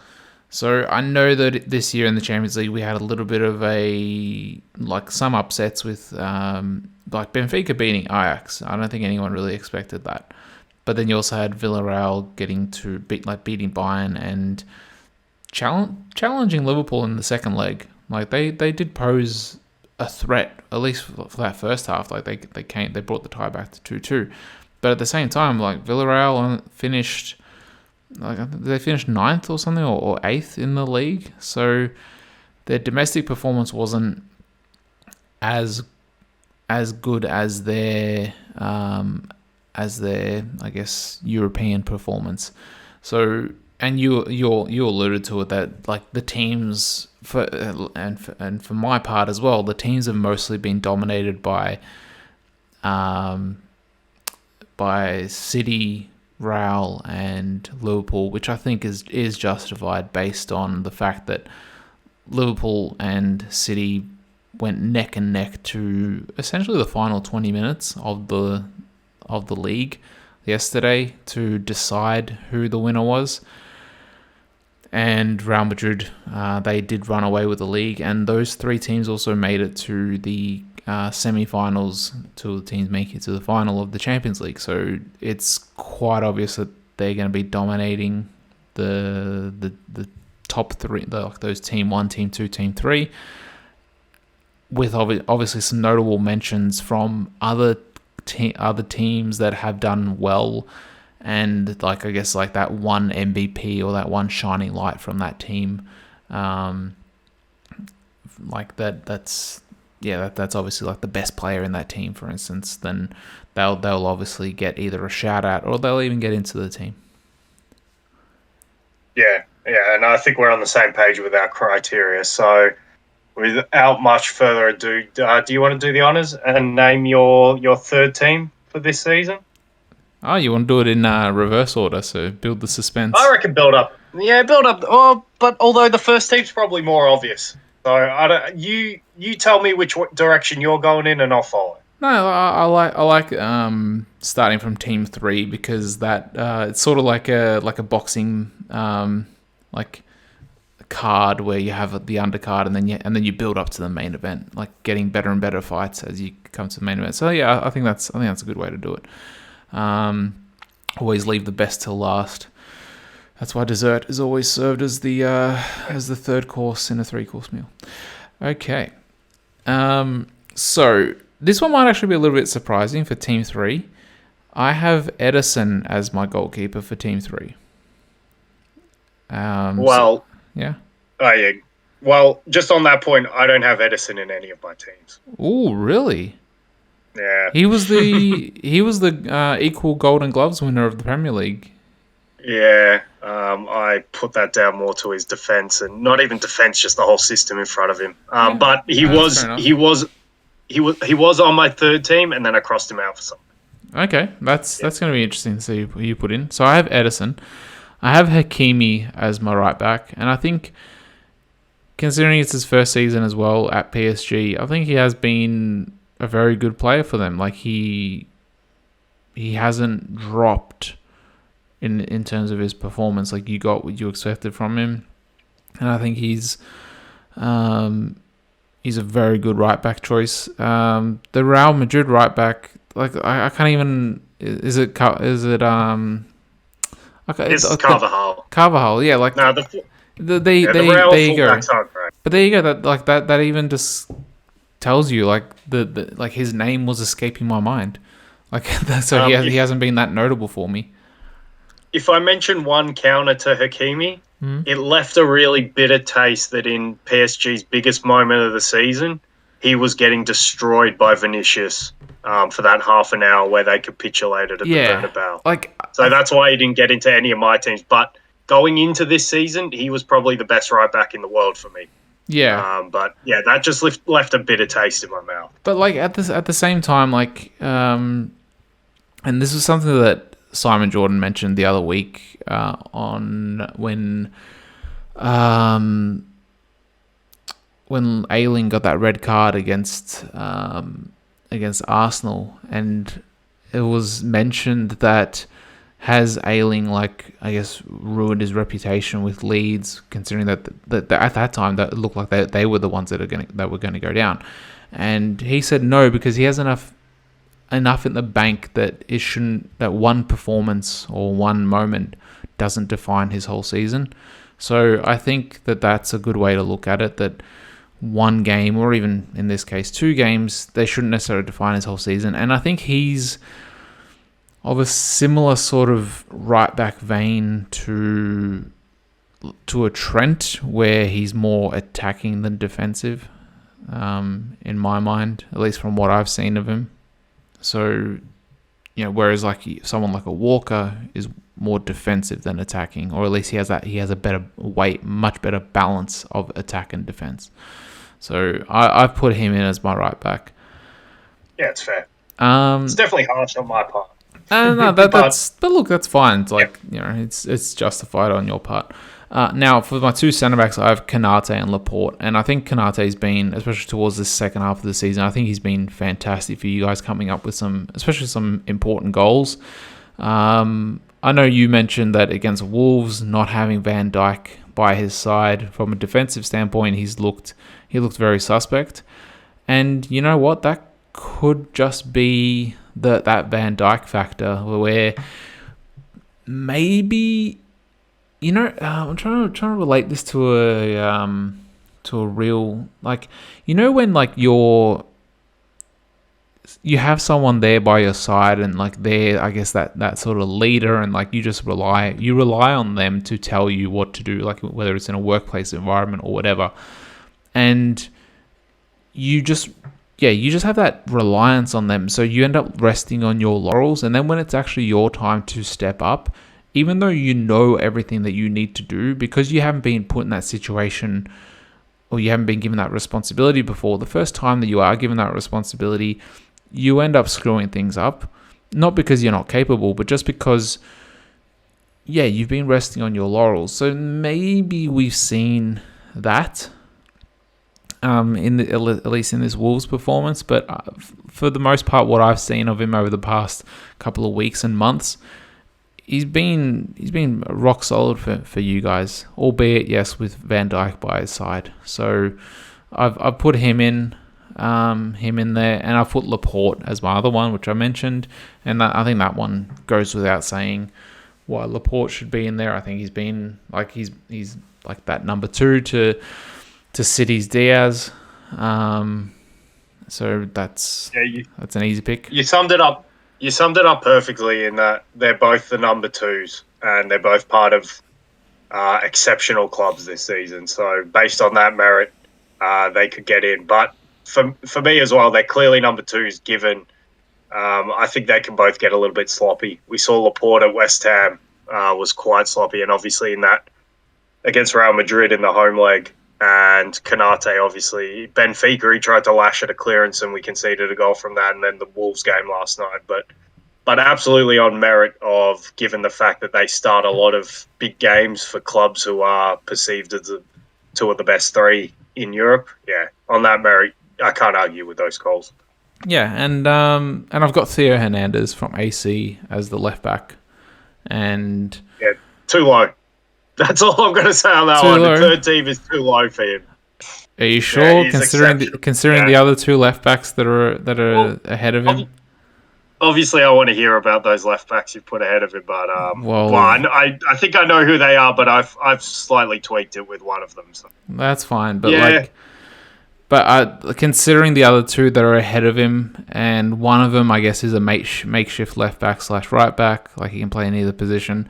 S2: So I know that this year in the Champions League we had a little bit of some upsets with like Benfica beating Ajax. I don't think anyone really expected that. But then you also had Villarreal beating Bayern and challenging Liverpool in the second leg. Like they did pose a threat, at least for that first half. Like they brought the tie back to 2-2. But at the same time, like Villarreal finished, they finished 9th or something, or 8th in the league. So their domestic performance wasn't as good as their I guess European performance. So, and you alluded to it that like the teams for my part as well, the teams have mostly been dominated by City, Real, and Liverpool, which I think is justified based on the fact that Liverpool and City went neck and neck to essentially the final 20 minutes of the league yesterday to decide who the winner was. and Real Madrid, they did run away with the league, and those three teams also made it to the semi-finals. Two of the teams make it to the final of the Champions League, so it's quite obvious that they're going to be dominating the top three, those team 1, team 2, team 3, with obviously some notable mentions from other teams that have done well. And I guess that one MVP or that one shining light from that team, that's obviously the best player in that team, for instance. Then they'll obviously get either a shout out or they'll even get into the team.
S1: Yeah, and I think we're on the same page with our criteria. So, without much further ado, do you want to do the honours and name your third team for this season?
S2: Oh, you want to do it in reverse order, so build the suspense.
S1: I reckon build up. Yeah, build up. Oh, but although the first team's probably more obvious. So you tell me which direction you're going in, and I'll follow.
S2: No, I like starting from team 3 because that it's sort of like a boxing card where you have the undercard and then you build up to the main event, getting better and better fights as you come to the main event. So yeah, I think that's a good way to do it. Always leave the best till last. That's why dessert is always served as the third course in a 3-course meal. Okay. So this one might actually be a little bit surprising for Team 3. I have Edison as my goalkeeper for Team 3.
S1: Yeah.
S2: Oh, yeah.
S1: Well, just on that point, I don't have Edison in any of my teams.
S2: Oh, really?
S1: Yeah.
S2: He was the equal Golden Gloves winner of the Premier League.
S1: Yeah. I put that down more to his defense, and not even defense, just the whole system in front of him. But he was on my third team, and then I crossed him out for something.
S2: Okay, that's going to be interesting to see who you put in. So I have Edison. I have Hakimi as my right back, and I think, considering it's his first season as well at PSG, I think he has been a very good player for them. He hasn't dropped in terms of his performance. You got what you expected from him, and I think he's a very good right back choice. The Real Madrid right back, I can't even. Is it
S1: It's Carvajal.
S2: Carvajal, yeah.
S1: No,
S2: there
S1: the Real
S2: you go.
S1: Aren't great.
S2: But there you go. That even just tells you his name was escaping my mind. So he hasn't been that notable for me.
S1: If I mention one counter to Hakimi, it left a really bitter taste that in PSG's biggest moment of the season, he was getting destroyed by Vinicius for that half an hour where they capitulated at the Bernabeu. So that's why he didn't get into any of my teams. But going into this season, he was probably the best right back in the world for me.
S2: Yeah.
S1: But yeah, that just left a bitter taste in my mouth.
S2: But at the same time, and this was something that Simon Jordan mentioned the other week on when Ayling got that red card against Arsenal, and it was mentioned that has Ayling ruined his reputation with Leeds, considering that at that time that it looked like they were the ones that were going to go down, and he said no, because he has enough in the bank that that one performance or one moment doesn't define his whole season. So I think that that's a good way to look at it, that one game, or even in this case 2 games, they shouldn't necessarily define his whole season. And I think he's of a similar sort of right back vein to a Trent, where he's more attacking than defensive, in my mind, at least from what I've seen of him. So, whereas someone like a Walker is more defensive than attacking, or at least he has a better much better balance of attack and defense. So I've put him in as my right back.
S1: Yeah, it's fair. It's definitely harsh on my part.
S2: No, but look, that's fine. It's it's justified on your part. Now, for my 2 centre backs, I have Konate and Laporte, and I think Konate's been, especially towards the second half of the season, I think he's been fantastic for you guys, coming up with some important goals. I know you mentioned that against Wolves, not having Van Dijk by his side. From a defensive standpoint, he looked very suspect. And you know what? That could just be that Van Dijk factor where maybe, I'm trying to relate this to a real, like, when like you have someone there by your side and like they're, I guess, that sort of leader, and like you just rely on them to tell you what to do, like whether it's in a workplace environment or whatever, and you just have that reliance on them, so you end up resting on your laurels, and then when it's actually your time to step up, even though you know everything that you need to do, because you haven't been put in that situation or you haven't been given that responsibility before, the first time that you are given that responsibility, you end up screwing things up, not because you're not capable, but just because, you've been resting on your laurels. So maybe we've seen that, at least in this Wolves performance. But for the most part, what I've seen of him over the past couple of weeks and months, he's been rock solid for you guys, albeit yes with Van Dijk by his side. So I've put him in there, and I've put Laporte as my other one, which I mentioned, and I think that one goes without saying why Laporte should be in there. I think he's been like he's like that number 2 to City's Diaz. So that's an easy pick.
S1: You summed it up. You summed it up perfectly in that they're both the number 2s and they're both part of exceptional clubs this season. So based on that merit, they could get in. But for me as well, they're clearly number 2s given. I think they can both get a little bit sloppy. We saw Laporte at West Ham was quite sloppy, and obviously in that against Real Madrid in the home leg, and Konate, obviously. Benfica, he tried to lash at a clearance and we conceded a goal from that, and then the Wolves game last night. But absolutely on merit of, given the fact that they start a lot of big games for clubs who are perceived as the 2 of the best 3 in Europe. Yeah, on that merit, I can't argue with those calls.
S2: Yeah, and I've got Theo Hernandez from AC as the left back. And
S1: yeah, too low. That's all I'm going to say on that one. The third team is too low for him.
S2: Are you sure? Yeah, considering the other 2 left backs that are ahead of him.
S1: Obviously, I want to hear about those left backs you put ahead of him, but I think I know who they are, but I've slightly tweaked it with one of them. So.
S2: That's fine, but considering the other 2 that are ahead of him, and one of them I guess is a makeshift left back / right back, like he can play in either position.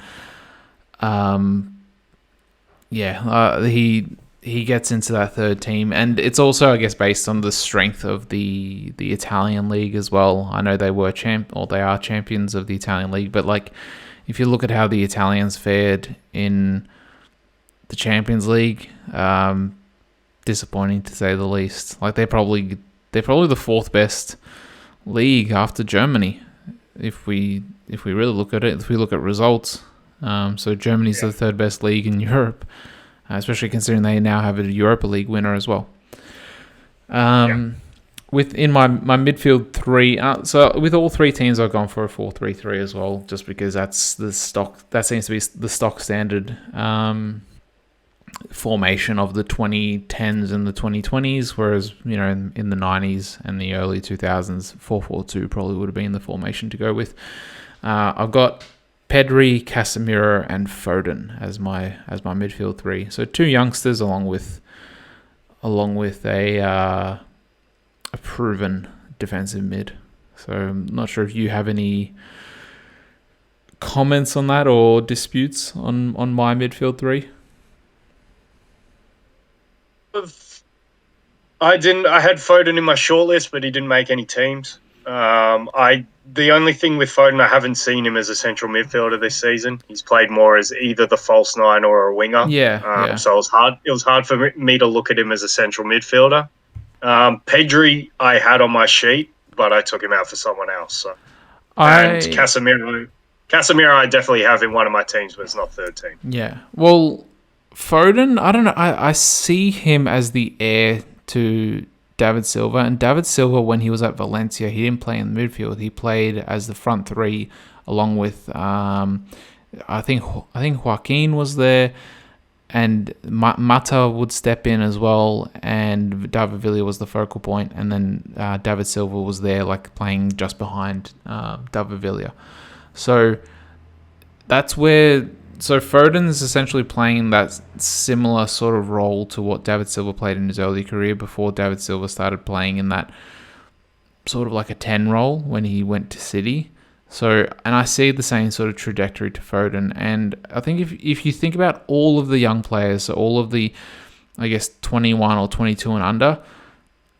S2: He gets into that third team, and it's also, I guess, based on the strength of the Italian league as well. I know they are champions of the Italian league, but like if you look at how the Italians fared in the Champions League, disappointing to say the least. Like they're probably the 4th best league after Germany, if we really look at it. If we look at results. So Germany's the 3rd best league in Europe, especially considering they now have a Europa League winner as well. Within my midfield 3, so with all 3 teams, I've gone for a 4-3-3 as well, just because that's the stock. That seems to be the stock standard formation of the 2010s and the 2020s, whereas in the 90s and the early 2000s, 4-4-2 probably would have been the formation to go with. I've got Pedri, Casemiro, and Foden as my midfield 3. So 2 youngsters along with a proven defensive mid. So I'm not sure if you have any comments on that or disputes on my midfield 3.
S1: I had Foden in my shortlist, but he didn't make any teams. The only thing with Foden, I haven't seen him as a central midfielder this season. He's played more as either the false 9 or a winger. So it was hard for me to look at him as a central midfielder. Pedri I had on my sheet, but I took him out for someone else. So. And Casemiro I definitely have in one of my teams, but it's not 3rd team.
S2: Yeah. Well, Foden, I don't know. I see him as the heir to David Silva, and David Silva, when he was at Valencia, he didn't play in the midfield. He played as the front 3 along with I think Joaquin was there, and Mata would step in as well, and David Villa was the focal point, and then David Silva was there, like playing just behind David Villa. So that's where. So Foden's essentially playing that similar sort of role to what David Silva played in his early career before David Silva started playing in that sort of like a 10 role when he went to City. So, and I see the same sort of trajectory to Foden. And I think if you think about all of the young players, so all of the, I guess, 21 or 22 and under,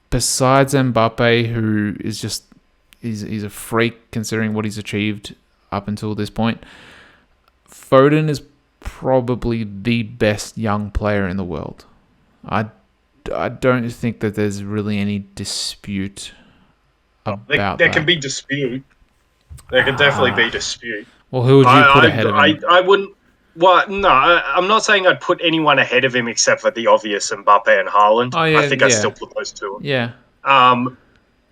S2: besides Mbappe, who is just, he's a freak considering what he's achieved up until this point, Foden is probably the best young player in the world. I don't think that there's really any dispute about
S1: there
S2: that.
S1: can be dispute. There can definitely be dispute.
S2: Well, who would you put ahead of him?
S1: I wouldn't. Well, no, I'm not saying I'd put anyone ahead of him except for the obvious Mbappe and Haaland.
S2: Oh, yeah,
S1: I think I'd still put those two.
S2: Yeah.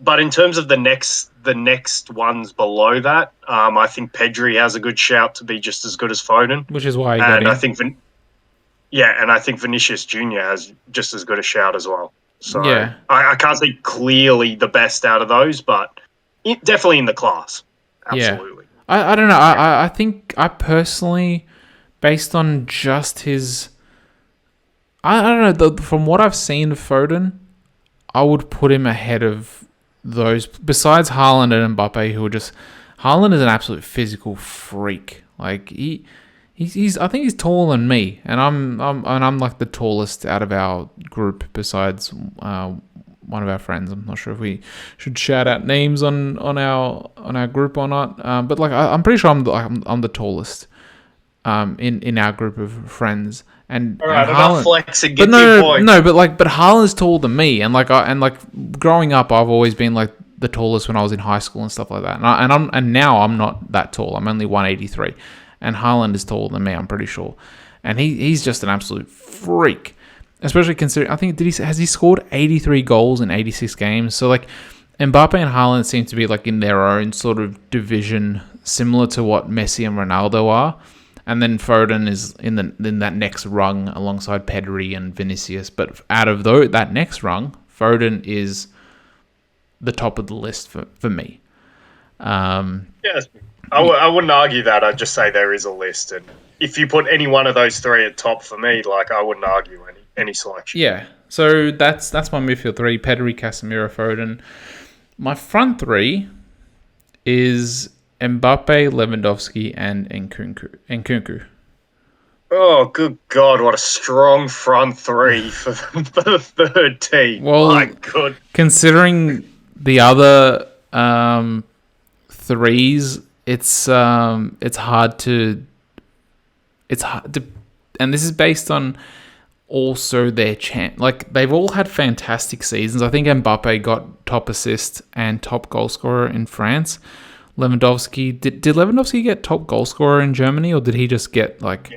S1: But in terms of the next ones below that, I think Pedri has a good shout to be just as good as Foden.
S2: Which is why he got in.
S1: I think and I think Vinicius Jr. has just as good a shout as well. So
S2: yeah.
S1: I can't say clearly the best out of those, but definitely in the class. Absolutely.
S2: Yeah. I don't know. I think I personally, based on just his, I don't know, from what I've seen of Foden, I would put him ahead of those, besides Haaland and Mbappe, who are just, Haaland is an absolute physical freak. Like he's I think he's taller than me, and I'm like the tallest out of our group besides one of our friends. I'm not sure if we should shout out names on our group or not. But like I'm pretty sure I'm the tallest in our group of friends. And
S1: all right,
S2: and
S1: enough flexing. Get your point.
S2: No, but Haaland's taller than me, and like growing up, I've always been like the tallest when I was in high school and stuff like that. And now I'm not that tall. I'm only 183, and Haaland is taller than me. I'm pretty sure, and he's just an absolute freak. Especially considering, I think has he scored 83 goals in 86 games? So like Mbappe and Haaland seem to be like in their own sort of division, similar to what Messi and Ronaldo are. And then Foden is in that next rung alongside Pedri and Vinicius. But out of that next rung, Foden is the top of the list for me.
S1: Yes, I wouldn't argue that. I'd just say there is a list, and if you put any one of those three at top for me, like I wouldn't argue any selection.
S2: Yeah. So that's my midfield three: Pedri, Casemiro, Foden. My front three is Mbappe, Lewandowski, and Nkunku.
S1: Oh, good God, what a strong front three for the third team.
S2: Well,
S1: my God.
S2: Considering the other threes, it's hard to, and this is based on also their chance. Like, they've all had fantastic seasons. I think Mbappe got top assist and top goal scorer in France. Lewandowski, did Lewandowski get top goal scorer in Germany, or did he just get like?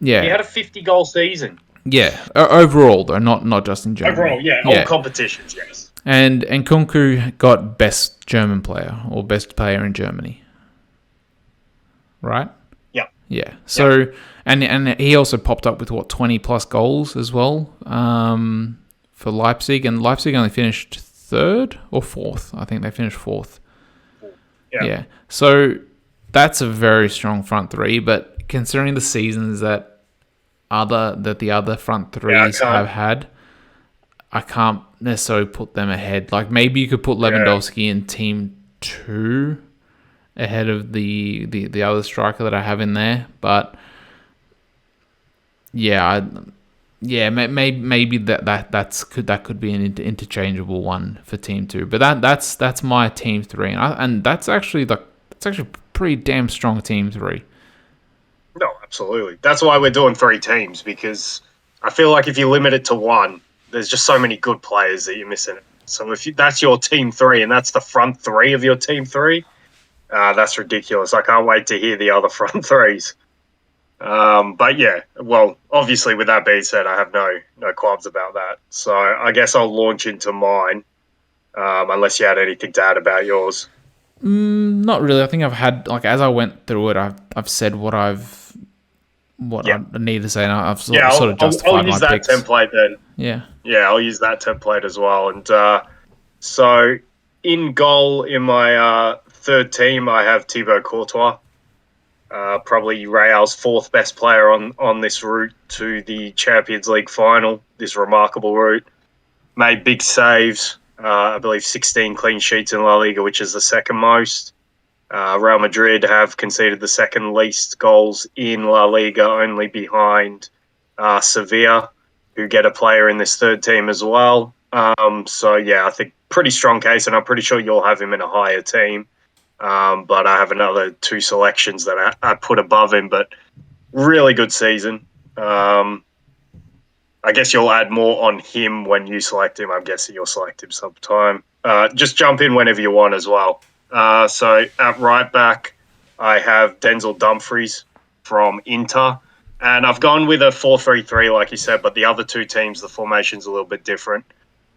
S2: Yeah.
S1: He had a 50-goal season.
S2: Yeah, overall though, not just in Germany.
S1: Overall, yeah, all competitions, yes.
S2: And Nkunku got best German player or best player in Germany, right?
S1: Yeah.
S2: Yeah. So and he also popped up with 20 plus goals as well for Leipzig, and Leipzig only finished third or fourth. I think they finished fourth. Yeah. So that's a very strong front three, but considering the seasons that the other front threes have had, I can't necessarily put them ahead. Like, maybe you could put Lewandowski in team 2 ahead of the other striker that I have in there, but maybe that could be an interchangeable one for team 2. But that's my team 3, and that's actually pretty damn strong team 3.
S1: No, absolutely. That's why we're doing 3 teams, because I feel like if you limit it to one, there's just so many good players that you're missing. So if that's your team 3 and that's the front 3 of your team 3, that's ridiculous. I can't wait to hear the other front 3s. But yeah, well, obviously with that being said, I have no qualms about that. So I guess I'll launch into mine, unless you had anything to add about yours.
S2: Not really. I think I've had, like, as I went through it, I've said what what
S1: Yeah,
S2: I need to say. And I've
S1: yeah.
S2: sort of
S1: I'll
S2: justified my
S1: use that
S2: picks.
S1: template then.
S2: Yeah.
S1: Yeah, I'll use that template as well. And so in goal in my third team, I have Thibaut Courtois. Probably Real's fourth best player on this route to the Champions League final. This remarkable route. Made big saves. I believe 16 clean sheets in La Liga, which is the second most. Real Madrid have conceded the second least goals in La Liga, only behind Sevilla, who get a player in this third team as well. So, yeah, I think pretty strong case, and I'm pretty sure you'll have him in a higher team. But I have another two selections that I put above him, but really good season. I guess you'll add more on him when you select him. I'm guessing you'll select him sometime. Just jump in whenever you want as well. So at right back, I have Denzel Dumfries from Inter. And I've gone with a 4-3-3, like you said, but the other two teams, the formation's a little bit different.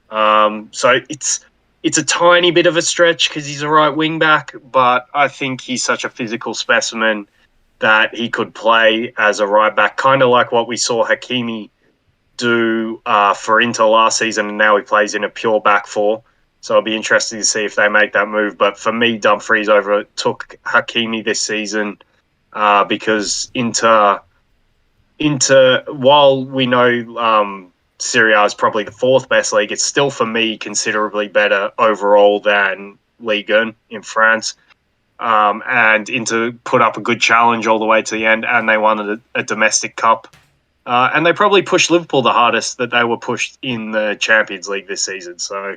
S1: So it's a tiny bit of a stretch because he's a right wing back, but I think he's such a physical specimen that he could play as a right back, kind of like what we saw Hakimi do for Inter last season, and now he plays in a pure back four. So it'll be interesting to see if they make that move. But for me, Dumfries overtook Hakimi this season because while we know Serie A is probably the fourth best league, it's still for me considerably better overall than Ligue 1 in France. And Inter put up a good challenge all the way to the end, and they won a domestic cup. And they probably pushed Liverpool the hardest that they were pushed in the Champions League this season. So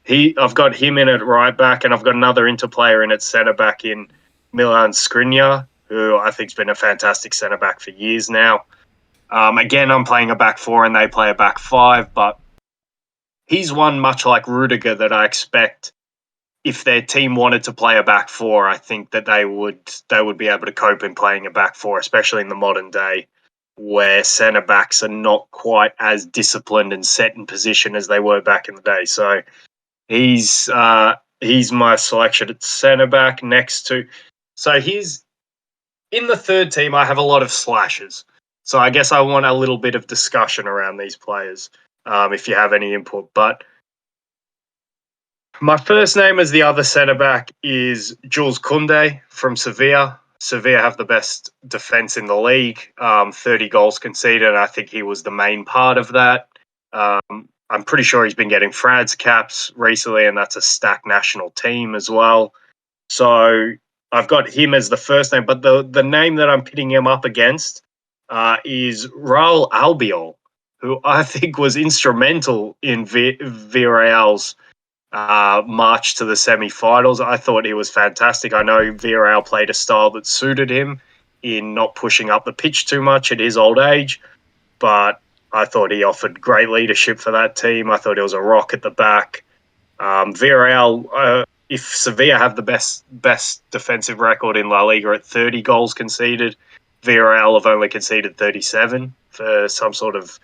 S1: I've got him in at right back, and I've got another Inter player in at centre back in Milan Skriniar, who I think's been a fantastic centre back for years now. Again, I'm playing a back four, and they play a back five, but he's one much like Rudiger that I expect if their team wanted to play a back four, I think that they would be able to cope in playing a back four, especially in the modern day, where centre backs are not quite as disciplined and set in position as they were back in the day. So he's my selection at centre back next to. So he's in the third team. I have a lot of slashes. So I guess I want a little bit of discussion around these players, if you have any input. But my first name as the other centre back is Jules Koundé from Sevilla. Sevilla have the best defence in the league, 30 goals conceded, and I think he was the main part of that. I'm pretty sure he's been getting France caps recently, and that's a stacked national team as well. So I've got him as the first name, but the name that I'm pitting him up against is Raul Albiol, who I think was instrumental in Villarreal's march to the semi-finals. I thought he was fantastic. I know Villarreal played a style that suited him in not pushing up the pitch too much at his old age, but I thought he offered great leadership for that team. I thought he was a rock at the back. Villarreal, if Sevilla have the best defensive record in La Liga at 30 goals conceded, Villarreal have only conceded 37 for some sort of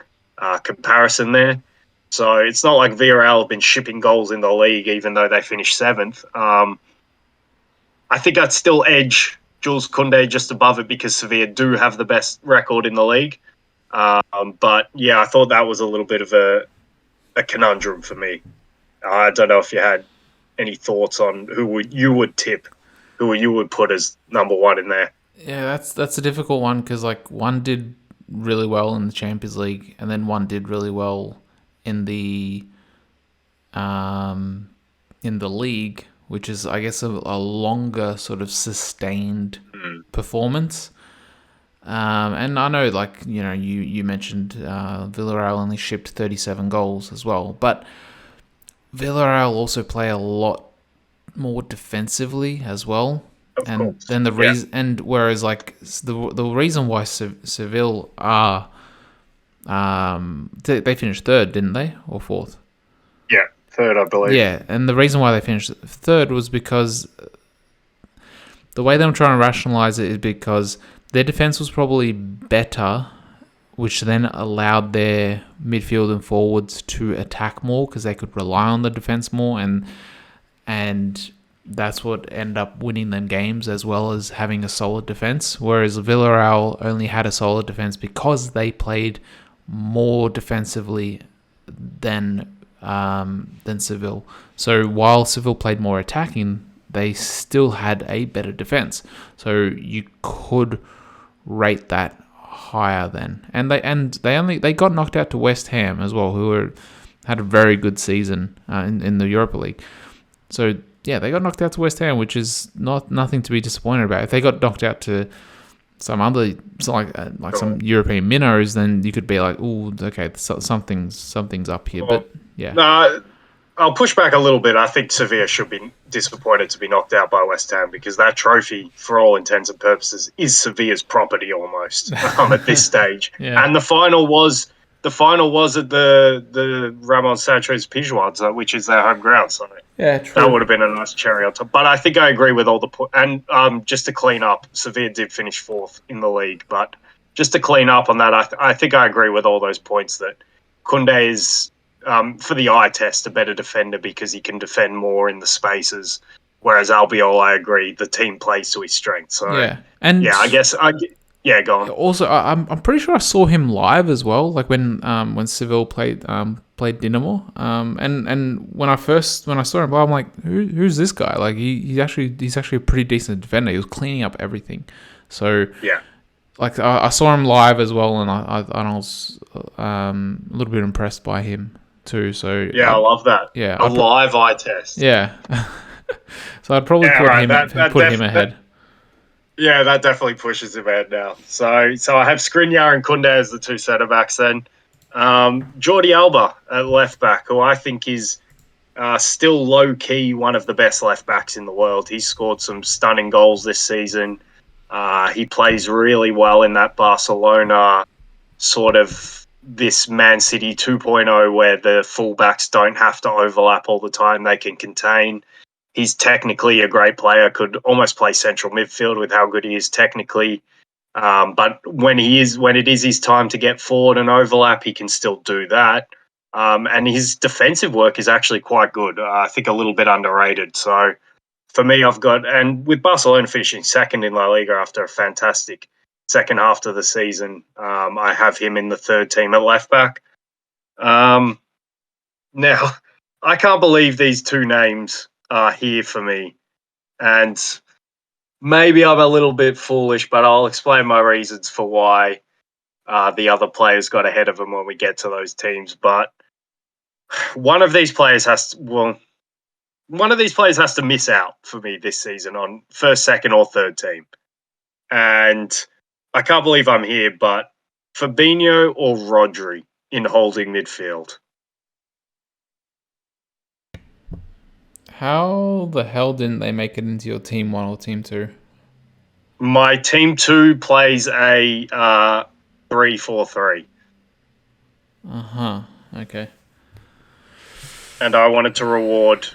S1: comparison there. So it's not like Villarreal have been shipping goals in the league, even though they finished seventh. I think I'd still edge Jules Koundé just above it because Sevilla do have the best record in the league. But yeah, I thought that was a little bit of a conundrum for me. I don't know if you had any thoughts on who you would tip, who you would put as number one in there.
S2: Yeah, that's a difficult one because like one did really well in the Champions League, and then one did really well in the league, which is I guess a longer sort of sustained performance. And I know, like you mentioned, Villarreal only shipped 37 goals as well, but Villarreal also play a lot more defensively as well.
S1: Of
S2: And
S1: course.
S2: then the reason, and whereas like the reason why Seville are, they finished third, didn't they, or fourth?
S1: Yeah, third, I believe.
S2: Yeah, and the reason why they finished third was because the way they were trying to rationalize it is because their defense was probably better, which then allowed their midfield and forwards to attack more because they could rely on the defense more, and that's what ended up winning them games, as well as having a solid defense. Whereas Villarreal only had a solid defense because they played more defensively than Seville. So while Seville played more attacking, they still had a better defense. So you could rate that higher then. And they got knocked out to West Ham as well, who had a very good season in the Europa League. So yeah, they got knocked out to West Ham, which is nothing to be disappointed about. If they got knocked out to some other, some European minnows, then you could be like, "Ooh, okay, something's up here."
S1: Well,
S2: But yeah,
S1: no, I'll push back a little bit. I think Sevilla should be disappointed to be knocked out by West Ham because that trophy, for all intents and purposes, is Sevilla's property almost at this stage.
S2: yeah,
S1: And the final was at the Ramon Sanchez Pizjuan, which is their home ground. So
S2: yeah,
S1: that would
S2: true.
S1: have been a nice cherry on top. But I think I agree with all the and just to clean up, Sevilla did finish fourth in the league. But just to clean up on that, I think I agree with all those points that Koundé is, for the eye test, a better defender because he can defend more in the spaces. Whereas Albiol, I agree, the team plays to his strength. So
S2: Yeah, and
S1: yeah, go on.
S2: also I'm pretty sure I saw him live as well, like when Seville played Dinamo. And when I saw him, I'm like, who's this guy? Like he's actually a pretty decent defender. He was cleaning up everything. So
S1: Yeah.
S2: like I saw him live as well, and I was a little bit impressed by him too. So
S1: Yeah, I love that.
S2: yeah,
S1: A live eye test.
S2: yeah. So I'd probably
S1: Yeah,
S2: put
S1: right.
S2: him ahead.
S1: Yeah, that definitely pushes him ahead now. So I have Skriniar and Koundé as the two centre backs then. Jordi Alba at left back, who I think is still low key one of the best left backs in the world. He's scored some stunning goals this season. He plays really well in that Barcelona sort of this Man City 2.0 where the fullbacks don't have to overlap all the time. They can contain. He's technically a great player, could almost play central midfield with how good he is technically. But when it is his time to get forward and overlap, he can still do that. And his defensive work is actually quite good. I think a little bit underrated. So for me, and with Barcelona finishing second in La Liga after a fantastic second half of the season, I have him in the third team at left back. Now, I can't believe these two names are here for me. And maybe I'm a little bit foolish, but I'll explain my reasons for why the other players got ahead of them when we get to those teams. But one of these players has to miss out for me this season on first, second, or third team. And I can't believe I'm here, but Fabinho or Rodri in holding midfield.
S2: How the hell didn't they make it into your team one or team two?
S1: My team two plays a 3-4-3,
S2: Uh-huh. Okay.
S1: and I wanted to reward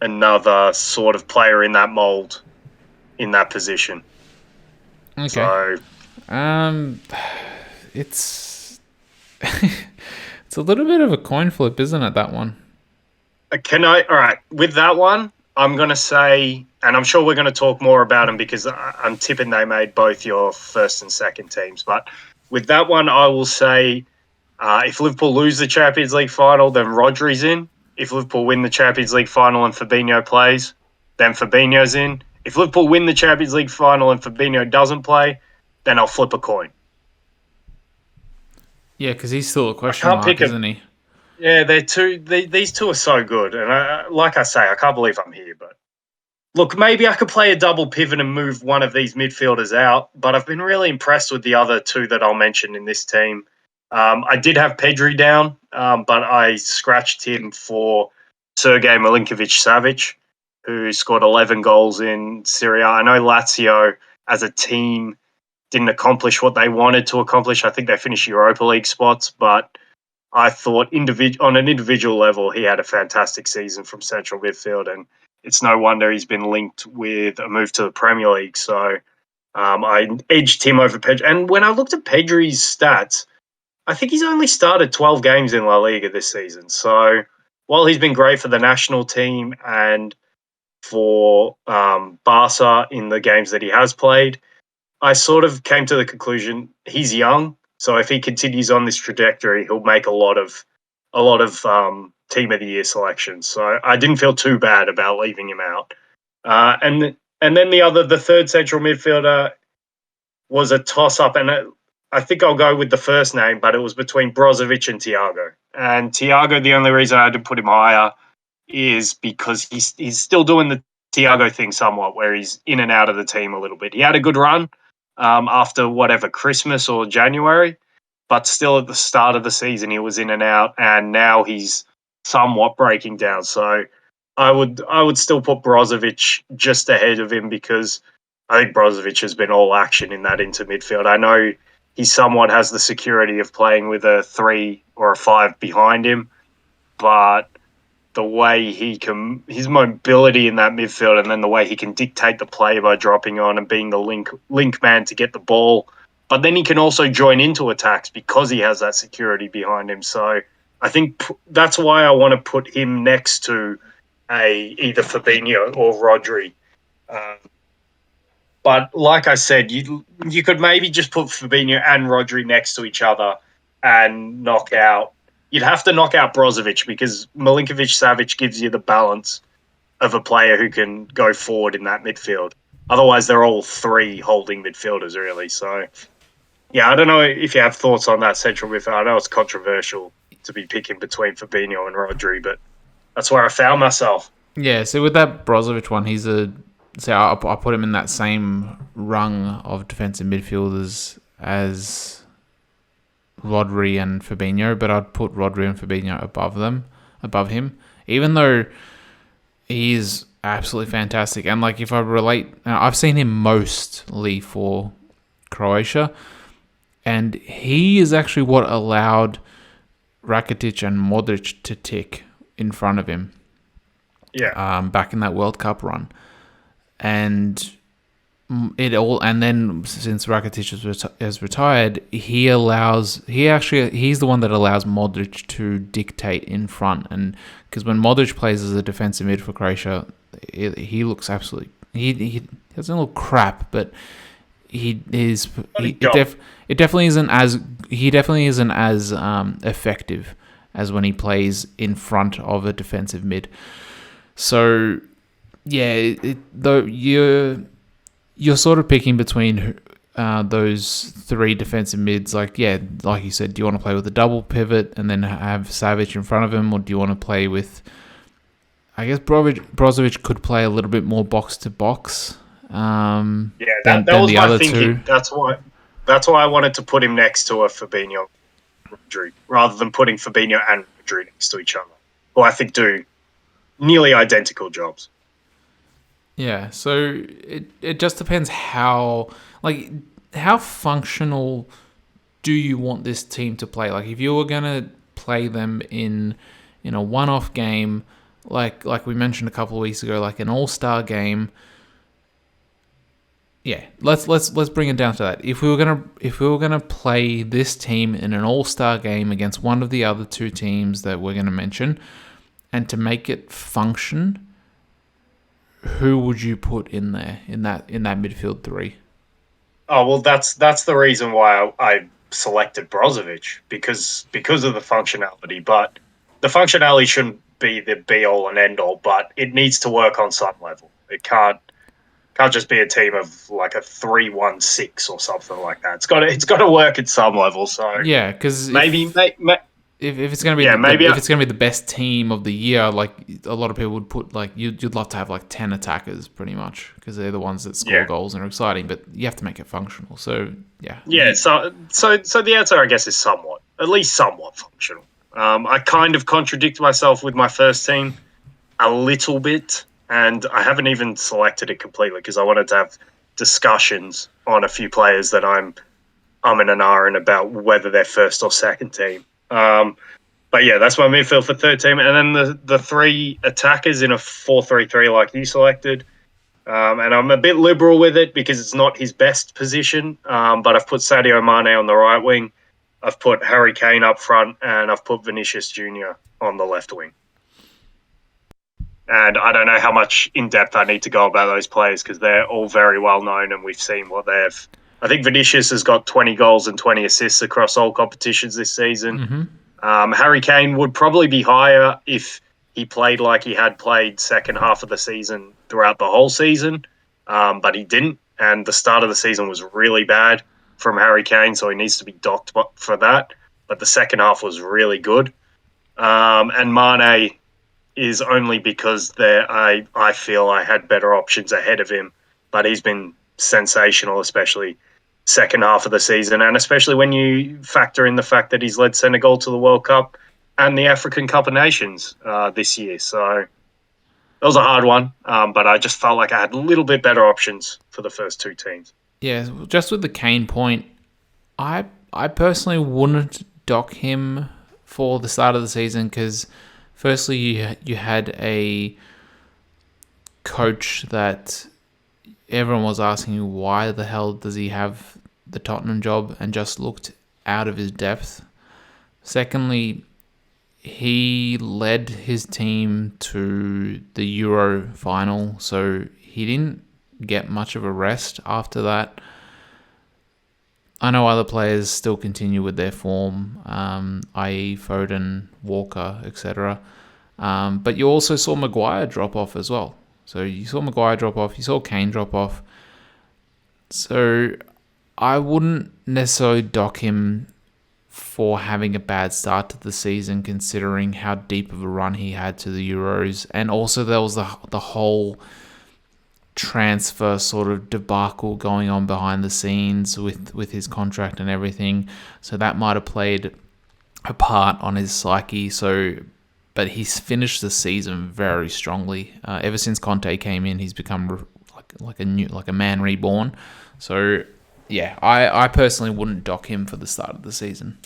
S1: another sort of player in that mold in that position.
S2: Okay.
S1: So
S2: It's it's a little bit of a coin flip, isn't it, that one?
S1: all right, with that one, I'm going to say, and I'm sure we're going to talk more about them because I'm tipping they made both your first and second teams. But with that one, I will say if Liverpool lose the Champions League final, then Rodri's in. If Liverpool win the Champions League final and Fabinho plays, then Fabinho's in. If Liverpool win the Champions League final and Fabinho doesn't play, then I'll flip a coin.
S2: Yeah, because he's still a
S1: I
S2: question
S1: can't
S2: mark,
S1: pick a.
S2: isn't he?
S1: Yeah, these two are so good, and like I say, I can't believe I'm here. But look, maybe I could play a double pivot and move one of these midfielders out. But I've been really impressed with the other two that I'll mention in this team. I did have Pedri down, but I scratched him for Sergei Milinkovic-Savic, who scored 11 goals in Serie A. I know Lazio as a team didn't accomplish what they wanted to accomplish. I think they finished Europa League spots, but I thought on an individual level, he had a fantastic season from central midfield, and it's no wonder he's been linked with a move to the Premier League. So I edged him over Pedri. And when I looked at Pedri's stats, I think he's only started 12 games in La Liga this season. So while he's been great for the national team and for Barca in the games that he has played, I sort of came to the conclusion he's young, so if he continues on this trajectory, he'll make a lot of team of the year selections. So I didn't feel too bad about leaving him out. And then the third central midfielder was a toss up, and I think I'll go with the first name, but it was between Brozovic and Thiago. And Thiago, the only reason I had to put him higher is because he's still doing the Thiago thing somewhat, where he's in and out of the team a little bit. He had a good run after whatever Christmas or January, but still at the start of the season he was in and out, and now he's somewhat breaking down. So I would still put Brozovic just ahead of him because I think Brozovic has been all action in that into midfield. I know he somewhat has the security of playing with a 3 or a 5 behind him, but the way his mobility in that midfield, and then the way he can dictate the play by dropping on and being the link man to get the ball. But then he can also join into attacks because he has that security behind him. So I think that's why I want to put him next to either Fabinho or Rodri. But like I said, you could maybe just put Fabinho and Rodri next to each other and knock out. You'd have to knock out Brozovic because Milinkovic-Savic gives you the balance of a player who can go forward in that midfield. Otherwise, they're all three holding midfielders, really. So, yeah, I don't know if you have thoughts on that central midfield. I know it's controversial to be picking between Fabinho and Rodri, but that's where I found myself.
S2: Yeah, so with that Brozovic one, I put him in that same rung of defensive midfielders as Rodri and Fabinho, but I'd put Rodri and Fabinho above him, even though he is absolutely fantastic. And like, if I relate, I've seen him mostly for Croatia, and he is actually what allowed Rakitic and Modric to tick in front of him.
S1: Yeah.
S2: Back in that World Cup run, and then since Rakitic has retired, he's the one that allows Modric to dictate in front, and because when Modric plays as a defensive mid for Croatia, he looks absolutely he doesn't look crap, but it definitely isn't as effective as when he plays in front of a defensive mid. So yeah, though you're sort of picking between those three defensive mids. Like you said, do you want to play with a double pivot and then have Savic in front of him, or do you want to play with? I guess Brozovic could play a little bit more box to box.
S1: That was my thinking. That's why I wanted to put him next to a Fabinho, Rodri, rather than putting Fabinho and Rodri next to each other, who I think do nearly identical jobs.
S2: Yeah, so it just depends how functional do you want this team to play? Like, if you were gonna play them in a one-off game, like we mentioned a couple of weeks ago, like an all-star game. Yeah, let's bring it down to that. If we were gonna play this team in an all-star game against one of the other two teams that we're gonna mention, and to make it function, who would you put in there in that midfield three?
S1: Oh well, that's the reason why I selected Brozovic because of the functionality. But the functionality shouldn't be the be all and end all. But it needs to work on some level. It can't just be a team of like a 3-1-6 or something like that. It's got to work at some level. So
S2: yeah, because if it's gonna be if it's gonna be the best team of the year, like a lot of people would put, like you'd love to have like 10 attackers pretty much, because they're the ones that score goals and are exciting, but you have to make it functional. So
S1: so the answer, I guess, is at least somewhat functional. I kind of contradict myself with my first team a little bit, and I haven't even selected it completely because I wanted to have discussions on a few players that I'm in an iron about whether they're first or second team. But yeah, that's my midfield for third team. And then the three attackers in a 4-3-3 like you selected. And I'm a bit liberal with it because it's not his best position. But I've put Sadio Mane on the right wing. I've put Harry Kane up front, and I've put Vinicius Jr. on the left wing. And I don't know how much in depth I need to go about those players because they're all very well known and we've seen what they've. I think Vinicius has got 20 goals and 20 assists across all competitions this season.
S2: Mm-hmm.
S1: Harry Kane would probably be higher if he played like he had played second half of the season throughout the whole season, but he didn't. And the start of the season was really bad from Harry Kane, so he needs to be docked for that. But the second half was really good. And Mane is only because I feel I had better options ahead of him, but he's been sensational, especially second half of the season, and especially when you factor in the fact that he's led Senegal to the World Cup and the African Cup of Nations this year. So that was a hard one, but I just felt like I had a little bit better options for the first two teams.
S2: Yeah, just with the Kane point, I personally wouldn't dock him for the start of the season because firstly you had a coach that everyone was asking why the hell does he have the Tottenham job and just looked out of his depth. Secondly, he led his team to the Euro final, so he didn't get much of a rest after that. I know other players still continue with their form, i.e. Foden, Walker, etc. But you also saw Maguire drop off as well. So you saw Maguire drop off, you saw Kane drop off. So I wouldn't necessarily dock him for having a bad start to the season, considering how deep of a run he had to the Euros. And also there was the whole transfer sort of debacle going on behind the scenes with his contract and everything. So that might have played a part on his psyche. But he's finished the season very strongly. Ever since Conte came in, he's become like a man reborn. So yeah, I personally wouldn't dock him for the start of the season.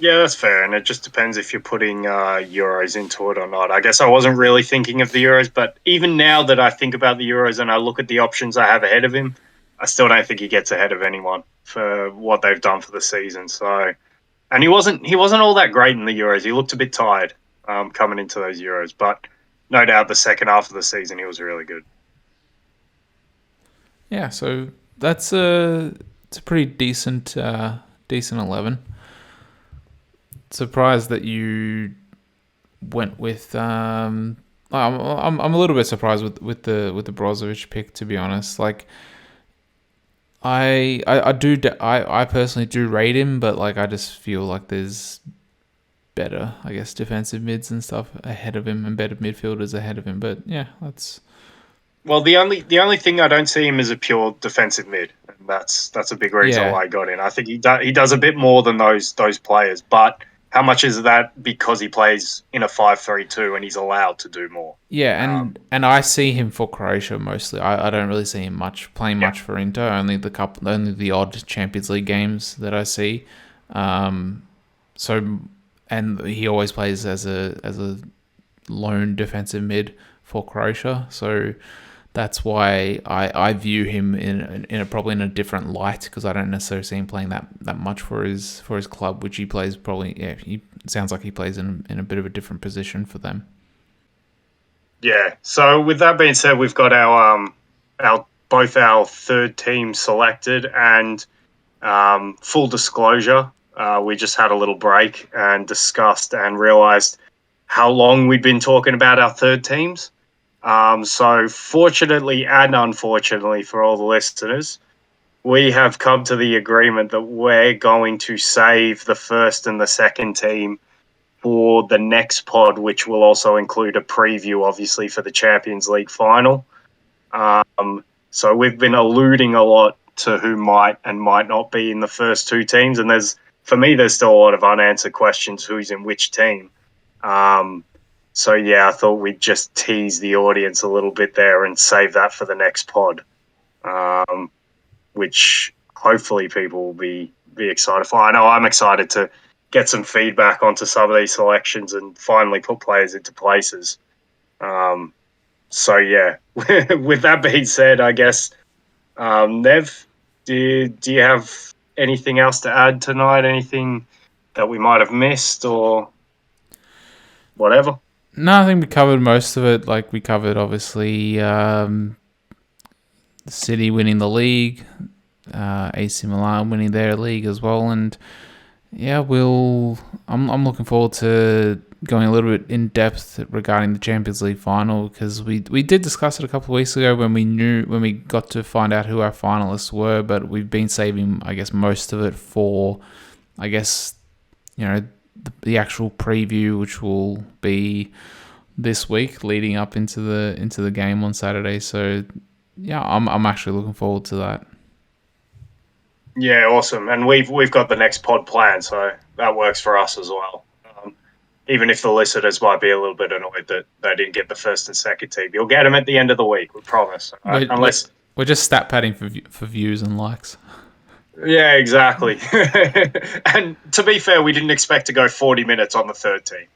S1: Yeah, that's fair, and it just depends if you're putting Euros into it or not. I guess I wasn't really thinking of the Euros, but even now that I think about the Euros and I look at the options I have ahead of him, I still don't think he gets ahead of anyone for what they've done for the season. So, and he wasn't all that great in the Euros. He looked a bit tired coming into those Euros, but no doubt the second half of the season he was really good.
S2: Yeah, so it's a pretty decent 11. Surprised that you went with. I'm a little bit surprised with the Brozovic pick, to be honest. Like, I personally do rate him, but like I just feel like there's better, I guess, defensive mids and stuff ahead of him and better midfielders ahead of him. But yeah, that's.
S1: Well, the only thing I don't see him as a pure defensive mid, and that's a big reason
S2: Yeah,
S1: why I got in. I think he does a bit more than those players, but how much is that because he plays in a 5-3-2 and he's allowed to do more?
S2: yeah, and I see him for Croatia mostly. I don't really see him playing
S1: Yeah,
S2: much for Inter. Only the odd Champions League games that I see. So, and he always plays as a lone defensive mid for Croatia. So that's why I view him probably in a different light, because I don't necessarily see him playing that much for his club, which he plays probably. Yeah, he sounds like he plays in a bit of a different position for them.
S1: yeah. So with that being said, we've got our both our third team selected, and full disclosure, we just had a little break and discussed and realised how long we'd been talking about our third teams. So fortunately and unfortunately for all the listeners, we have come to the agreement that we're going to save the first and the second team for the next pod, which will also include a preview, obviously, for the Champions League final. So we've been alluding a lot to who might and might not be in the first two teams, and there's still a lot of unanswered questions: who's in which team. So yeah, I thought we'd just tease the audience a little bit there and save that for the next pod, which hopefully people will be excited for. I know I'm excited to get some feedback onto some of these selections and finally put players into places. So yeah, with that being said, I guess Nev, do you have anything else to add tonight? Anything that we might have missed or whatever?
S2: No, I think we covered most of it. Like we covered, obviously, City winning the league, AC Milan winning their league as well, and yeah, I'm looking forward to going a little bit in depth regarding the Champions League final because we did discuss it a couple of weeks ago when we got to find out who our finalists were, but we've been saving, I guess, most of it for, I guess, the actual preview, which will be this week leading up into the game on Saturday. So yeah, I'm actually looking forward to that.
S1: Yeah, awesome. And we've got the next pod planned, so that works for us as well. Even if the listeners might be a little bit annoyed that they didn't get the first and second team, you'll get them at the end of the week. We promise.
S2: We're just stat padding for views and likes.
S1: Yeah, exactly. And to be fair, we didn't expect to go 40 minutes on the third team.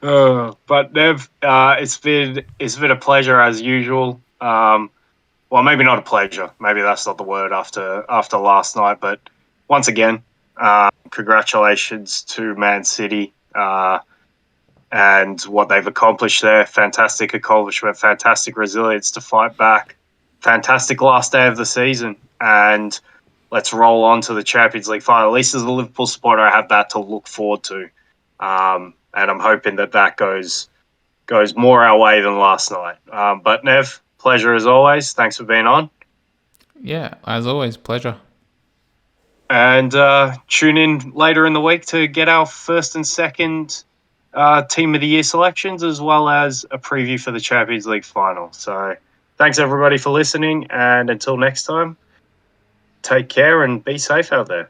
S1: But Nev, it's been a pleasure as usual. Well, maybe not a pleasure. Maybe that's not the word after last night. But once again, congratulations to Man City and what they've accomplished there. Fantastic accomplishment, fantastic resilience to fight back. Fantastic last day of the season. And let's roll on to the Champions League final. At least as a Liverpool supporter, I have that to look forward to. And I'm hoping that goes more our way than last night. But Nev, pleasure as always. Thanks for being on.
S2: Yeah, as always, pleasure.
S1: And tune in later in the week to get our first and second Team of the Year selections, as well as a preview for the Champions League final. So thanks, everybody, for listening. And until next time, take care and be safe out there.